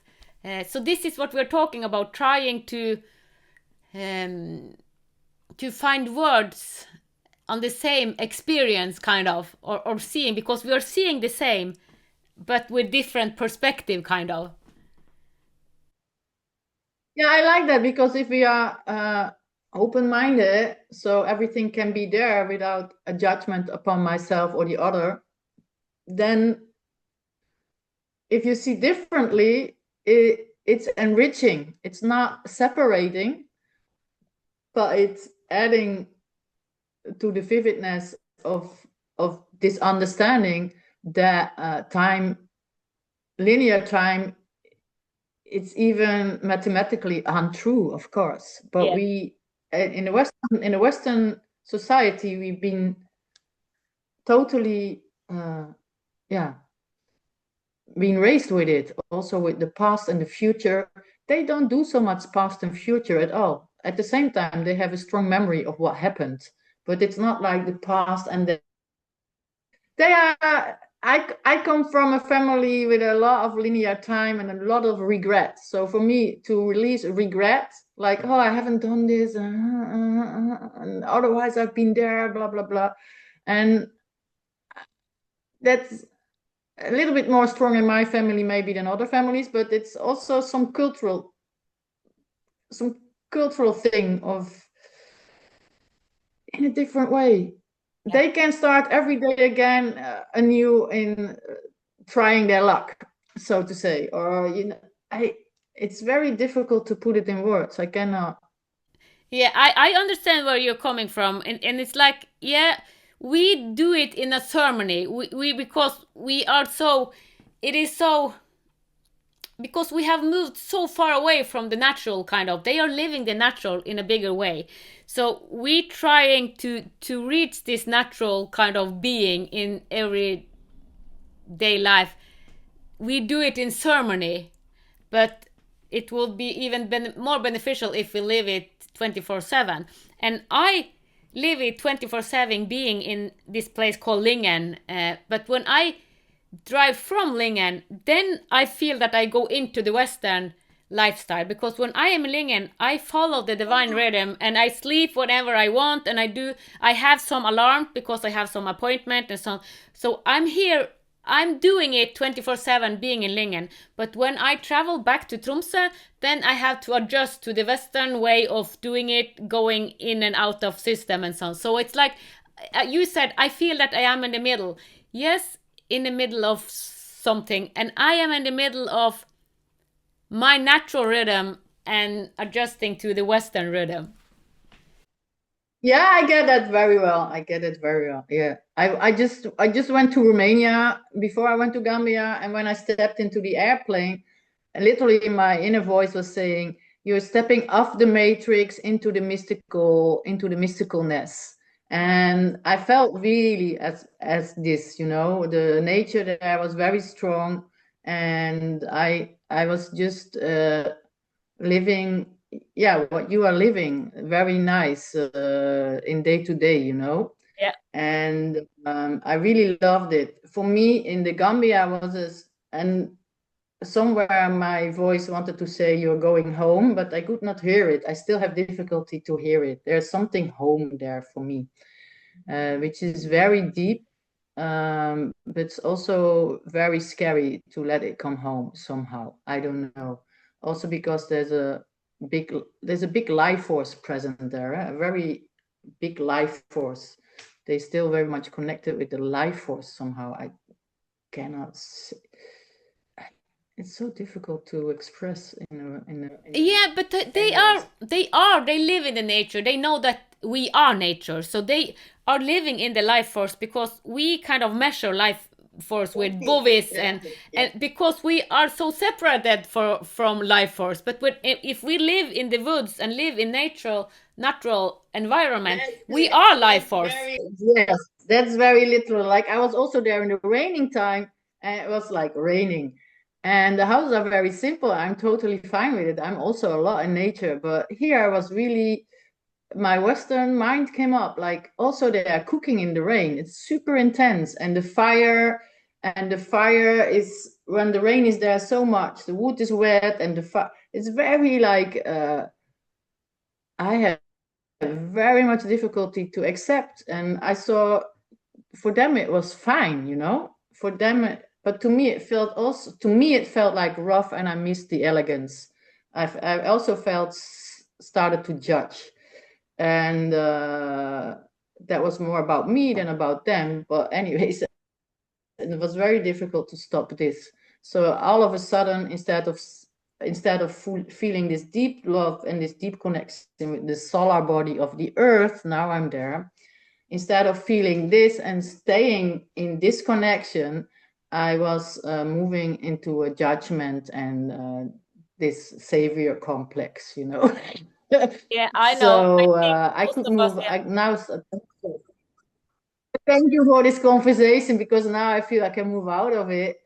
S1: So this is what we're talking about, trying um, to find words on the same experience, kind of, or seeing, because we are seeing the same, but with different perspective, kind of.
S2: Yeah, I like that because if we are open-minded, so everything can be there without a judgment upon myself or the other, then if you see differently, it's enriching. It's not separating, but it's adding to the vividness of this understanding that linear time, it's even mathematically untrue, of course. But
S1: Yeah,
S2: we in the Western society, we've been totally yeah being raised with it, also with the past and the future. They don't do so much past and future at all. At the same time, they have a strong memory of what happened, but it's not like the past and they are. I come from a family with a lot of linear time and a lot of regret. So for me to release regret, like, oh, I haven't done this, and otherwise I've been there, blah blah blah, and that's a little bit more strong in my family maybe than other families, but it's also some cultural thing of in a different way.
S1: yeah.
S2: They can start every day again anew in trying their luck, so to say, or I. It's very difficult to put it in words. I cannot.
S1: Yeah, I understand where you're coming from, and it's like, yeah, we do it in a ceremony. We because we are so, it is so, because we have moved so far away from the natural, kind of. They are living the natural in a bigger way. So we trying to reach this natural kind of being in everyday life. We do it in ceremony, but it will be even more beneficial if we live it 24/7. And I live it 24/7 being in this place called Lingen. But when I drive from Lingen, then I feel that I go into the Western lifestyle, because when I am in Lingen, I follow the divine rhythm and I sleep whenever I want, and I have some alarm because I have some appointment and so I'm here, I'm doing it 24/7 being in Lingen. But when I travel back to Tromsø, then I have to adjust to the Western way of doing it, going in and out of system and so on. So it's like you said, I feel that I am in the middle. Yes, in the middle of something, and I am in the middle of my natural rhythm and adjusting to the Western rhythm.
S2: Yeah, I get that very well. I get it very well. Yeah. I just went to Romania before I went to Gambia, and when I stepped into the airplane, literally my inner voice was saying, "You're stepping off the matrix into the mysticalness." And I felt really as this, the nature there was very strong, and I was just living, yeah, what you are living, very nice in day to day,
S1: Yeah,
S2: and I really loved it. For me in the Gambia was and somewhere my voice wanted to say you're going home, but I could not hear it. I still have difficulty to hear it. There's something home there for me, which is very deep, but it's also very scary to let it come home somehow. I don't know. Also because there's a big life force present there, a very big life force. They still very much connected with the life force somehow. I cannot. It's so difficult to express
S1: Yeah, but they live in the nature. They know that we are nature, so they are living in the life force, because we kind of measure life force with bovis, and because we are so separated from life force. But if we live in the woods and live in natural environment, we are life force.
S2: Yes, that's very literal. Like I was also there in the raining time, and it was like raining. And the houses are very simple. I'm totally fine with it. I'm also a lot in nature, but here I was really, my Western mind came up. Like also they are cooking in the rain. It's super intense, and the fire is when the rain is there so much. The wood is wet, and the fire. It's very like I have very much difficulty to accept, and I saw for them it was fine, for them, but to me it felt like rough, and I missed the elegance. I also felt started to judge, and that was more about me than about them. But anyways, it was very difficult to stop this. So all of a sudden, instead of feeling this deep love and this deep connection with the solar body of the earth, now I'm there. Instead of feeling this and staying in this connection, I was moving into a judgment and this savior complex,
S1: Yeah, I know. I
S2: So
S1: think
S2: I
S1: most
S2: could
S1: of us,
S2: move.
S1: yeah.
S2: Thank you for this conversation, because now I feel I can move out of it.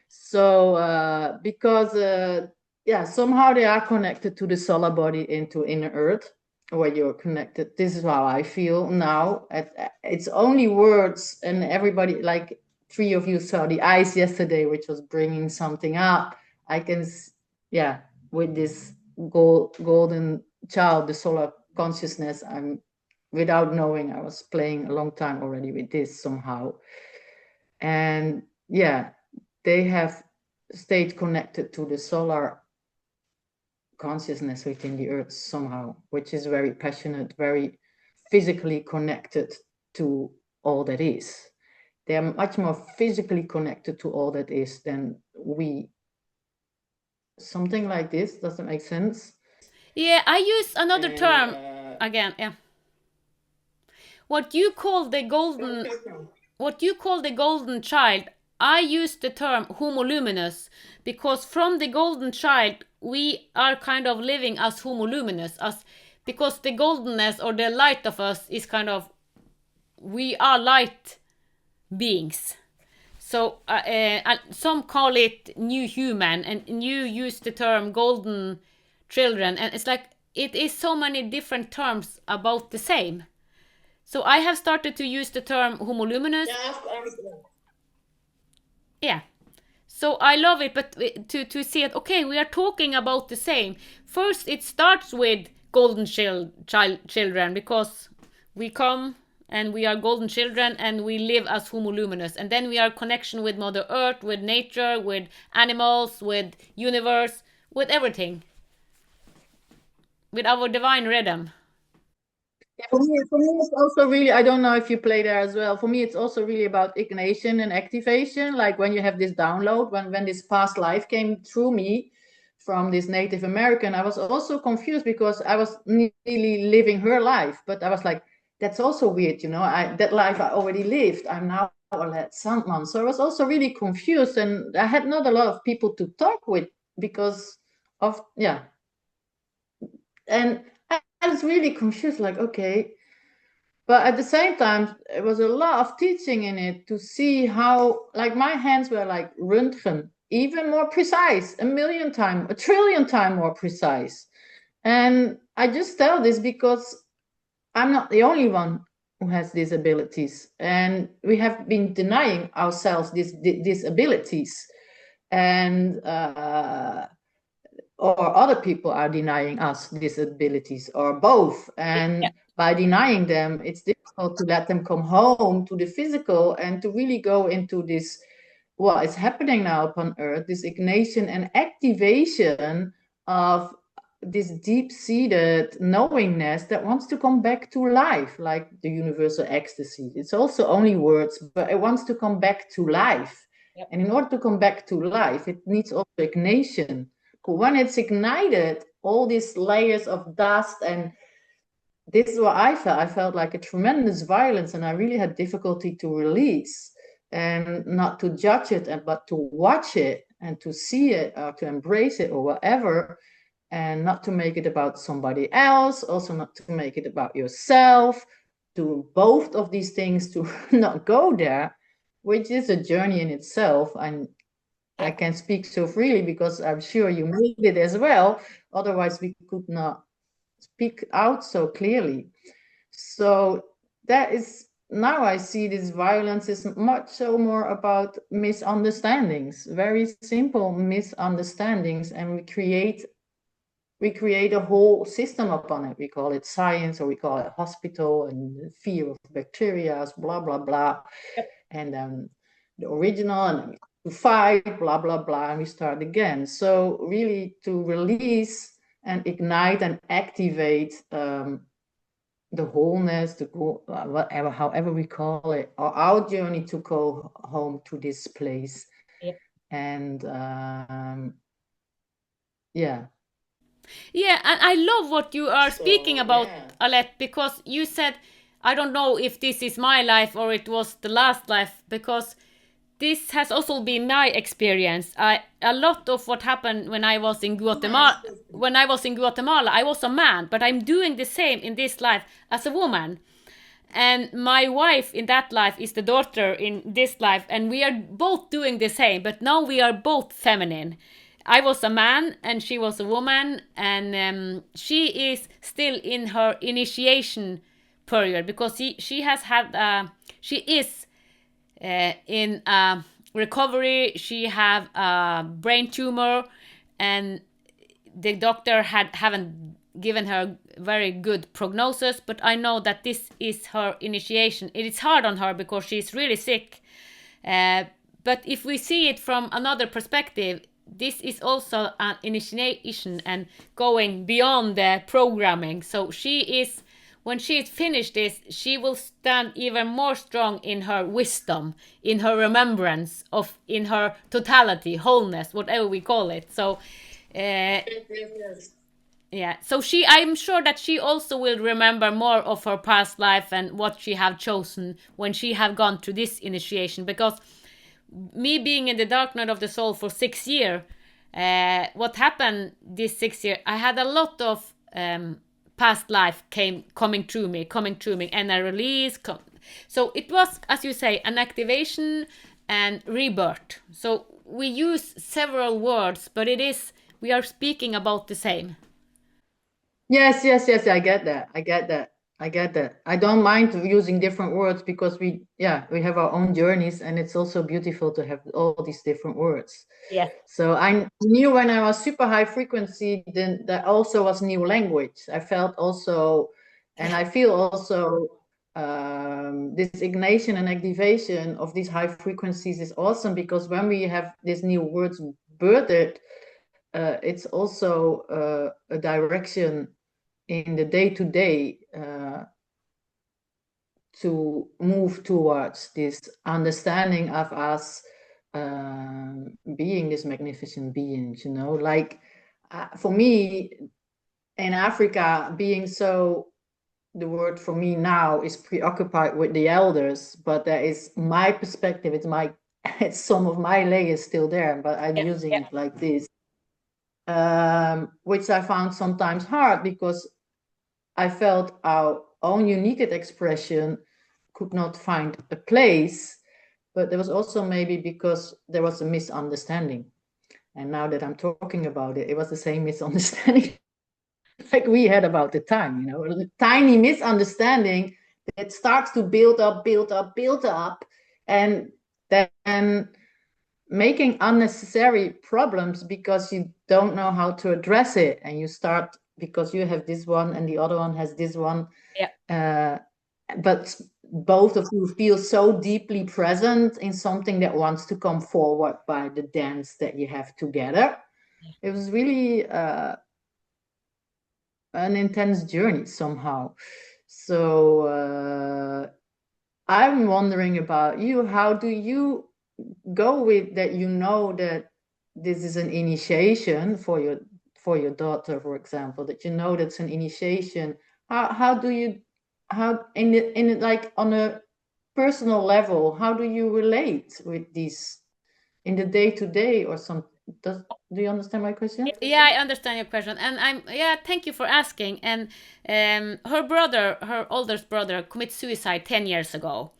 S2: So because yeah, somehow they are connected to the solar body, into inner earth, where you're connected. This is how I feel now. It's only words, and everybody, like three of you saw the eyes yesterday, which was bringing something up. I can, yeah, with this golden child, the solar consciousness, I'm, without knowing, I was playing a long time already with this somehow. And yeah, they have stayed connected to the solar consciousness within the earth somehow, which is very passionate, very physically connected to all that is. They are much more physically connected to all that is than we. Something like this, does that make sense?
S1: Yeah, I use another
S2: And
S1: term again. Yeah, what you call the golden what you call the golden child, I use the term homoluminous, because from the golden child we are kind of living as homoluminous, as because the goldenness or the light of us is kind of, we are light beings. So some call it new human, and you use the term golden children, and it's like it is so many different terms about the same. So I have started to use the term homoluminous. Yeah. So I love it, but to see it, okay, we are talking about the same. First, it starts with golden children, because we come and we are golden children and we live as homoluminous, and then we are connection with Mother Earth, with nature, with animals, with universe, with everything, with our divine rhythm.
S2: for me, it's also really, I don't know if you play there as well. For me, it's also really about ignition and activation. Like when you have this download, when this past life came through me from this Native American, I was also confused because I was nearly living her life. But I was like, that's also weird, that life I already lived. I'm now Alet Santman. So I was also really confused, and I had not a lot of people to talk with because of, yeah. And I was really confused, like, okay. But at the same time, it was a lot of teaching in it to see how, like, my hands were like Röntgen, even more precise, a million times, a trillion times more precise. And I just tell this because I'm not the only one who has these abilities. And we have been denying ourselves these abilities. and or other people are denying us these abilities, or both. And by denying them, it's difficult to let them come home to the physical and to really go into this, what is happening now upon Earth, this ignition and activation of this deep-seated knowingness that wants to come back to life, like the universal ecstasy. It's also only words, but it wants to come back to life.
S1: Yep.
S2: And in order to come back to life, it needs also ignition. But when it's ignited, all these layers of dust, and this is what I felt. I felt like a tremendous violence, and I really had difficulty to release and not to judge it, but to watch it and to see it or to embrace it or whatever, and not to make it about somebody else, also not to make it about yourself, to both of these things, to not go there, which is a journey in itself. And I can speak so freely because I'm sure you made it as well. Otherwise, we could not speak out so clearly. So that is, now I see this violence is much so more about misunderstandings, very simple misunderstandings, and we create a whole system upon it. We call it science, or we call it hospital, and fear of bacteria, blah blah blah.
S1: Yep.
S2: And then the original, and then to fight, blah blah blah, and we start again. So really to release and ignite and activate the wholeness, the whatever, however we call it, or our journey to go home to this place.
S1: Yep.
S2: And
S1: Yeah, and I love what you are speaking about, Alet, because you said, I don't know if this is my life or it was the last life, because this has also been my experience. A lot of what happened when I was in Guatemala, I was a man, but I'm doing the same in this life as a woman. And my wife in that life is the daughter in this life, and we are both doing the same, but now we are both feminine. I was a man and she was a woman, and she is still in her initiation period, because she has had she is in recovery. She have a brain tumor, and the doctor haven't given her very good prognosis, but I know that this is her initiation. It is hard on her because she's really sick, but if we see it from another perspective, this is also an initiation and going beyond the programming. So she is, when she is finished this, she will stand even more strong in her wisdom, in her remembrance of, in her totality, wholeness, whatever we call it. So yeah, so I'm sure that she also will remember more of her past life and what she have chosen when she have gone through this initiation. Because me being in the dark night of the soul for 6 years, what happened this 6 year, I had a lot of past life coming through me, and I release. So it was, as you say, an activation and rebirth. So we use several words, but we are speaking about the same.
S2: Yes, I get that. I don't mind using different words, because we have our own journeys, and it's also beautiful to have all these different words.
S1: Yeah.
S2: So I knew when I was super high frequency, then that also was new language. I felt also, and I feel also, this ignition and activation of these high frequencies is awesome, because when we have these new words birthed, it's also a direction in the day-to-day to move towards this understanding of us being this magnificent beings, like for me in Africa, being so, the word for me now is preoccupied with the elders, but that is my perspective. It's some of my layers still there, but I'm using it like this, which I found sometimes hard, because I felt our own unique expression could not find a place. But there was also maybe because there was a misunderstanding. And now that I'm talking about it, it was the same misunderstanding like we had about the time, a tiny misunderstanding that starts to build up. And then making unnecessary problems because you don't know how to address it, and you start because you have this one and the other one has this one.
S1: Yeah.
S2: But both of you feel so deeply present in something that wants to come forward by the dance that you have together. It was really an intense journey somehow. So I'm wondering about you. How do you go with that? You know that this is an initiation for your daughter, for example, that you know that's an initiation. How do you, how in it like on a personal level, how do you relate with these in the day to day or something? Do you understand my question?
S1: Yeah, I understand your question, and thank you for asking. And her brother, her oldest brother, committed suicide 10 years ago.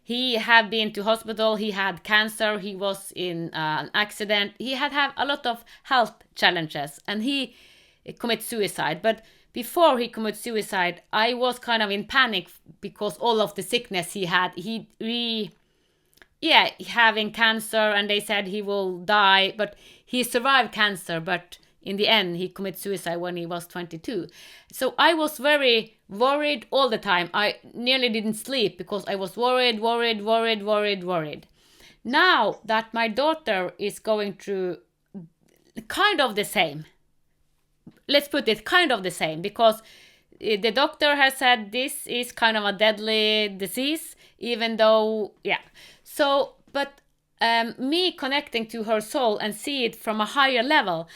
S1: He had been to hospital. He had cancer. He was in an accident. He had a lot of health challenges, and he committed suicide. But before he committed suicide, I was kind of in panic because all of the sickness he had. Yeah, having cancer, and they said he will die, but he survived cancer. But in the end, he committed suicide when he was 22. So I was very worried all the time. I nearly didn't sleep because I was worried, worried, worried, worried, worried. Now that my daughter is going through kind of the same, let's put it kind of the same, because the doctor has said this is kind of a deadly disease, even though, yeah. So, but me connecting to her soul and see it from a higher level,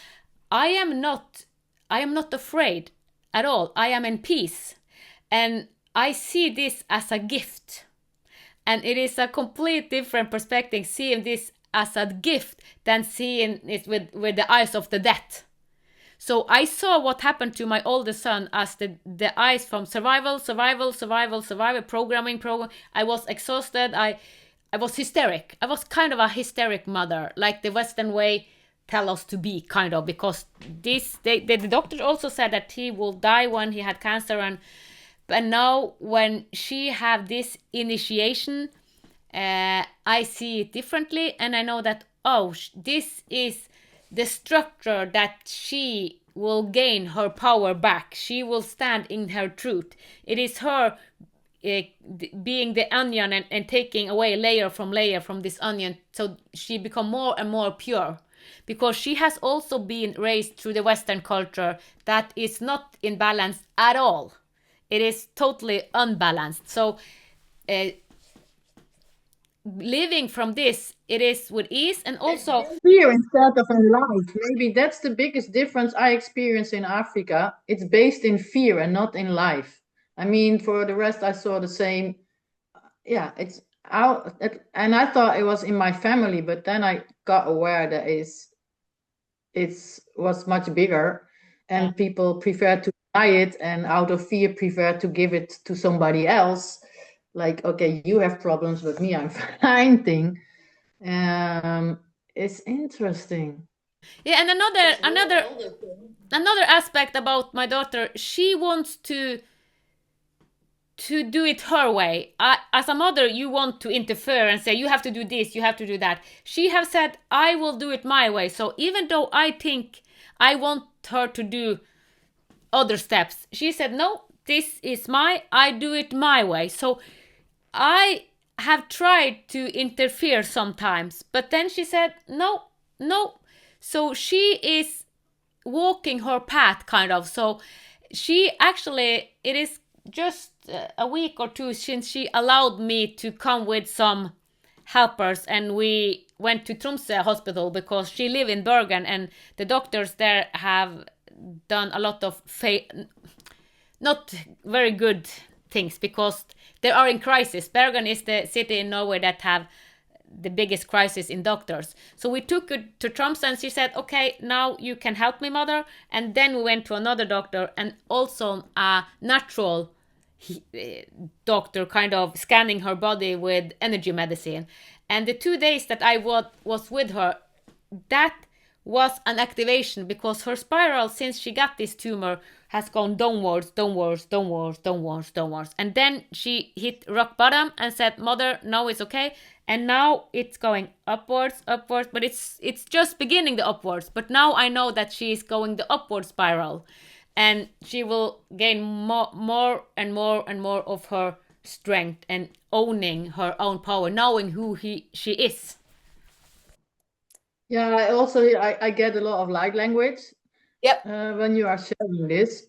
S1: I am not, I am not afraid at all. I am in peace, and I see this as a gift, and it is a complete different perspective seeing this as a gift than seeing it with the eyes of the death. So I saw what happened to my oldest son as the eyes from survival, survival, survival, survival, programming, program. I was exhausted. I was hysteric. I was kind of a hysteric mother, like the Western way tell us to be, kind of, because the doctor also said that he will die when he had cancer, and now when she have this initiation, I see it differently, and I know that, oh, this is the structure that she will gain her power back. She will stand in her truth. It is her being the onion, and taking away layer from this onion, so she become more and more pure, because she has also been raised through the Western culture that is not in balance at all. It is totally unbalanced. So living from this, it is with ease, and also
S2: Fear instead of in life. Maybe that's the biggest difference I experience in Africa. It's based in fear and not in life. I mean, for the rest, I saw the same. Yeah, it's out, and I thought it was in my family, but then I got aware that it was much bigger, and people prefer to deny it, and out of fear prefer to give it to somebody else. Like, okay, you have problems with me, I'm fine thing. It's interesting.
S1: yeah. And another aspect about my daughter, she wants to do it her way. As a mother, you want to interfere and say you have to do this, you have to do that. She have said I will do it my way. So even though I think I want her to do other steps, she said no, this is I do it my way. So I have tried to interfere sometimes, but then she said no, no. So she is walking her path, kind of. So she actually, it is just a week or two since she allowed me to come with some helpers, and we went to Tromsø hospital because she live in Bergen, and the doctors there have done a lot of not very good things, because they are in crisis. Bergen is the city in Norway that have the biggest crisis in doctors. So we took her to Tromsø, and she said, okay, now you can help me, mother. And then we went to another doctor, and also a natural doctor, kind of scanning her body with energy medicine. And the 2 days that I was with her, that was an activation, because her spiral, since she got this tumor, has gone downwards, downwards, downwards, downwards, downwards. And then she hit rock bottom and said, Mother, now it's okay. And now it's going upwards, upwards, but it's just beginning the upwards. But now I know that she is going the upward spiral, and she will gain more and more and more of her strength and owning her own power, knowing who she is.
S2: Yeah, I get a lot of light language.
S1: Yep.
S2: When you are sharing this.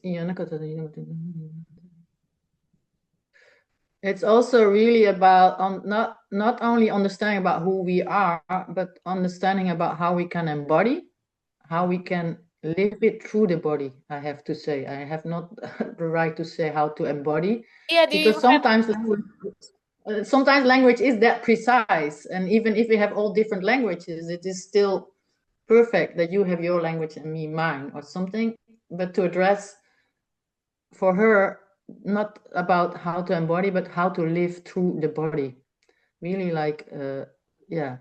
S2: It's also really about not only understanding about who we are, but understanding about how we can embody, how we can live it through the body. I have to say, I have not the right to say how to embody,
S1: Yeah, do you
S2: because
S1: have
S2: sometimes language is that precise, and even if we have all different languages, it is still perfect that you have your language and me mine or something. But to address for her, not about how to embody, but how to live through the body. Really like, yeah.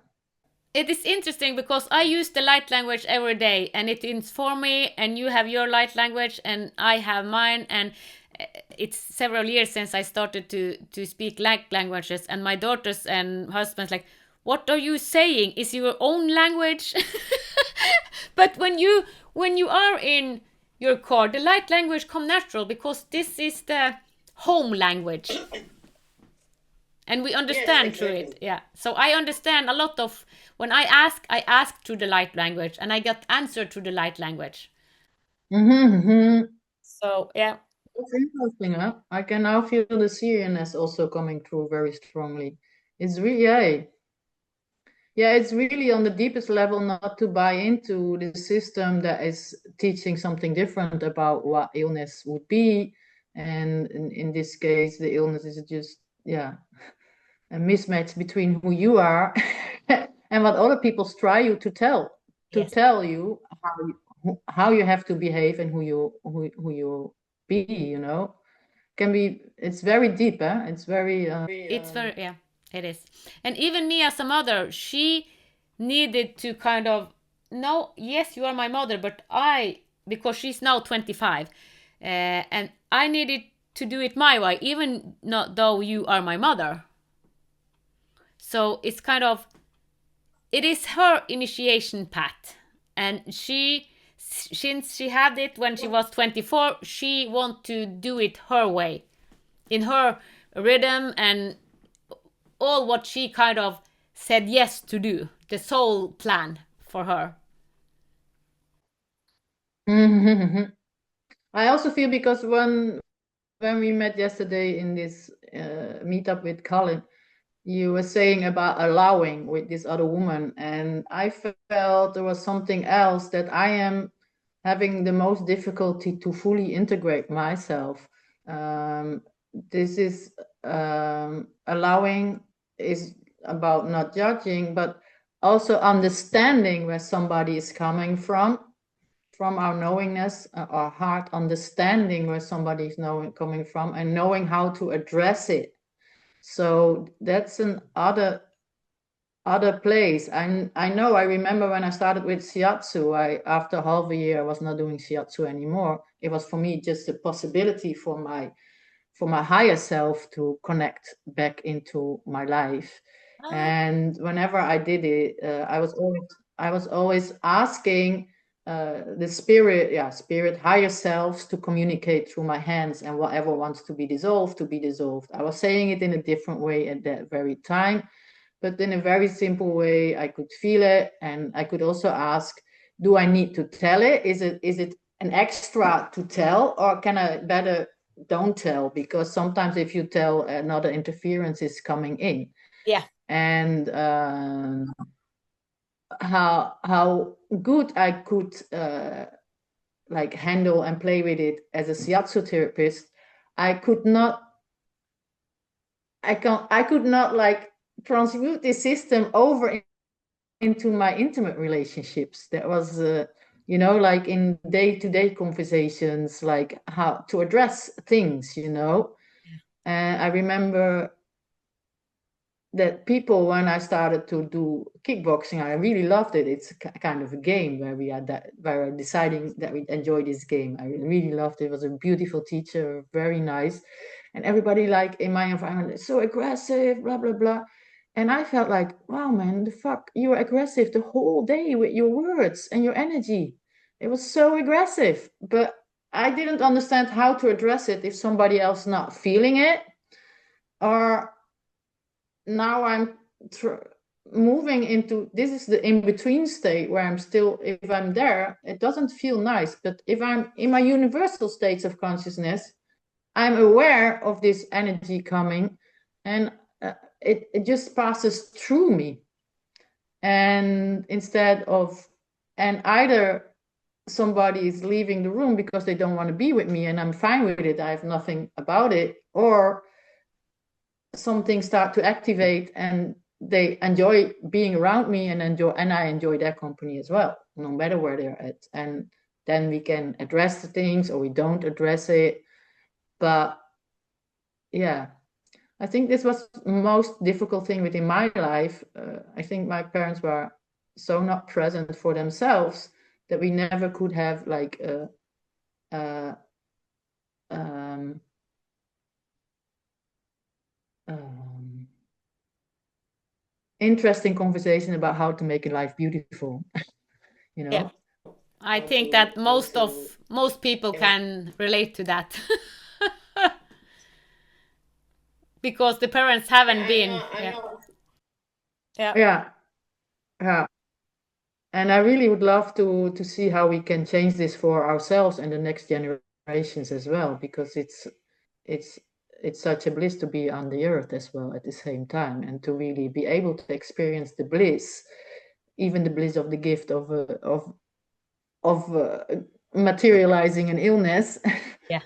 S1: it is interesting because I use the light language every day and it informs me, and you have your light language and I have mine, and it's several years since I started to speak light languages, and my daughters and husbands like, what are you saying? Is your own language? But when you are in your core, the light language come natural because this is the home language, and we understand through it. Yeah, so I understand a lot of when I ask through the light language, and I get answer through the light language. So yeah.
S2: That's interesting, huh? I can now feel the seriousness also coming through very strongly. It's really, yeah, it's really on the deepest level not to buy into the system that is teaching something different about what illness would be. And in this case, the illness is just, yeah, a mismatch between who you are and what other people try you to
S1: Yes.
S2: tell you how you have to behave and who you be, you know. Can be, it's very deep, eh? It's very
S1: It's very, yeah, it is. And even me as a mother, she needed to kind of, no, yes, you are my mother, but because she's now 25, and I needed to do it my way, even not though you are my mother. So it's kind of, it is her initiation path, and since she had it when she was 24, she want to do it her way, in her rhythm, and all what she kind of said yes to do, the soul plan for her.
S2: I also feel because when we met yesterday in this meetup with Colin, you were saying about allowing with this other woman, and I felt there was something else that I am having the most difficulty to fully integrate myself. This is allowing is about not judging, but also understanding where somebody is coming from our knowingness, our heart, understanding where somebody is coming from, and knowing how to address it. So that's an other place. I know, I remember when I started with shiatsu, after half a year I was not doing shiatsu anymore. It was for me just a possibility for my higher self to connect back into my life.
S1: Ah,
S2: And whenever I did it, I was always asking the spirit, higher selves, to communicate through my hands, and whatever wants to be dissolved, to be dissolved. I was saying it in a different way at that very time, but in a very simple way. I could feel it, and I could also ask, do I need to tell it? Is it an extra to tell, or can I better don't tell? Because sometimes if you tell, another interference is coming in.
S1: yeah.
S2: And how good I could like handle and play with it as a shiatsu therapist, I could not I could not like transmute this system over into my intimate relationships. That was like in day-to-day conversations, like how to address things. I remember that people, when I started to do kickboxing, I really loved it. It's kind of a game where we are where deciding that we enjoy this game. I really loved it. It was a beautiful teacher, very nice, and everybody like in my environment is so aggressive, blah blah blah. And I felt like, wow, man, the fuck, you were aggressive the whole day with your words and your energy. It was so aggressive, but I didn't understand how to address it if somebody else not feeling it, or now I'm moving into, this is the in-between state where I'm still, if I'm there, it doesn't feel nice. But if I'm in my universal states of consciousness, I'm aware of this energy coming, and it just passes through me. And instead of, and either somebody is leaving the room because they don't want to be with me and I'm fine with it, I have nothing about it, or some things start to activate and they enjoy being around me and I enjoy their company as well, no matter where they're at. And then we can address the things or we don't address it. But yeah, I think this was the most difficult thing within my life. I think my parents were so not present for themselves that we never could have like interesting conversation about how to make a life beautiful. You know.
S1: Yeah. I think that most people can relate to that. Because the parents haven't been.
S2: Yeah. And I really would love to see how we can change this for ourselves and the next generations as well, because it's such a bliss to be on the earth as well at the same time, and to really be able to experience the bliss, even the bliss of the gift of materializing an illness.
S1: Yeah.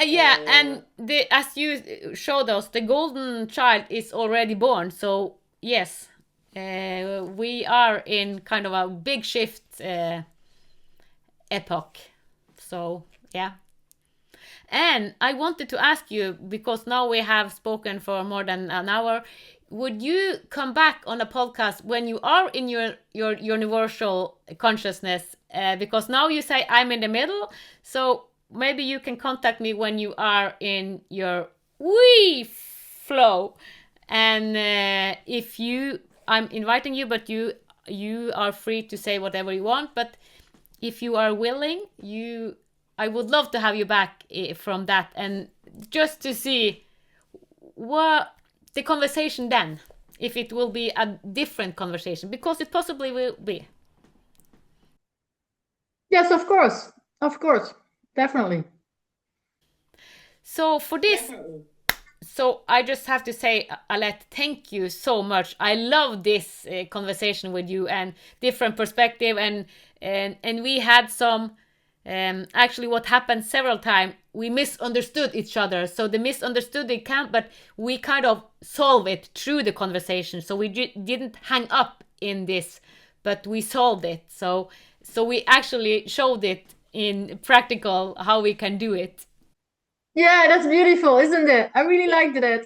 S1: Yeah, and as you showed us, the golden child is already born. So yes, we are in kind of a big shift epoch. So yeah. And I wanted to ask you, because now we have spoken for more than an hour, would you come back on a podcast when you are in your universal consciousness? Because now you say I'm in the middle, so maybe you can contact me when you are in your wee flow. And if you, I'm inviting you, but you are free to say whatever you want. But if you are willing, I would love to have you back from that, and just to see what the conversation then, if it will be a different conversation, because it possibly will be.
S2: Yes, of course, definitely.
S1: So for this, so I just have to say, Alet, thank you so much. I love this conversation with you and different perspective, and we had some. Actually, what happened several times, we misunderstood each other. So the misunderstanding can't, but we kind of solve it through the conversation. So we didn't hang up in this, but we solved it. So we actually showed it in practical how we can do it.
S2: Yeah, that's beautiful, isn't it? I really liked that.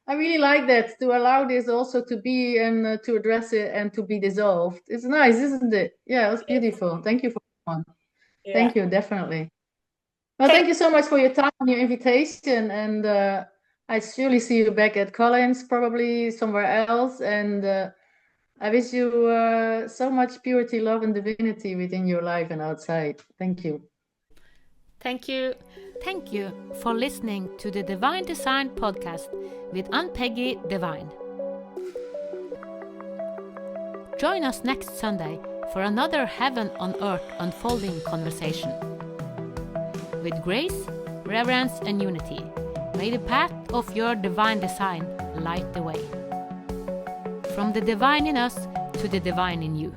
S2: I really like that, to allow this also to be, and to address it and to be dissolved. It's nice, isn't it? Yeah, it was beautiful. Thank you for that one.
S1: Yeah.
S2: Thank you, definitely. Well, thank you so much for your time and your invitation. And I surely see you back at Collins, probably somewhere else. And I wish you so much purity, love, and divinity within your life and outside. Thank you.
S1: Thank you. Thank you for listening to the Divine Design podcast with Ann-Peggy Divine. Join us next Sunday for another Heaven on Earth unfolding conversation. With grace, reverence, and unity, may the path of your divine design light the way. From the divine in us to the divine in you.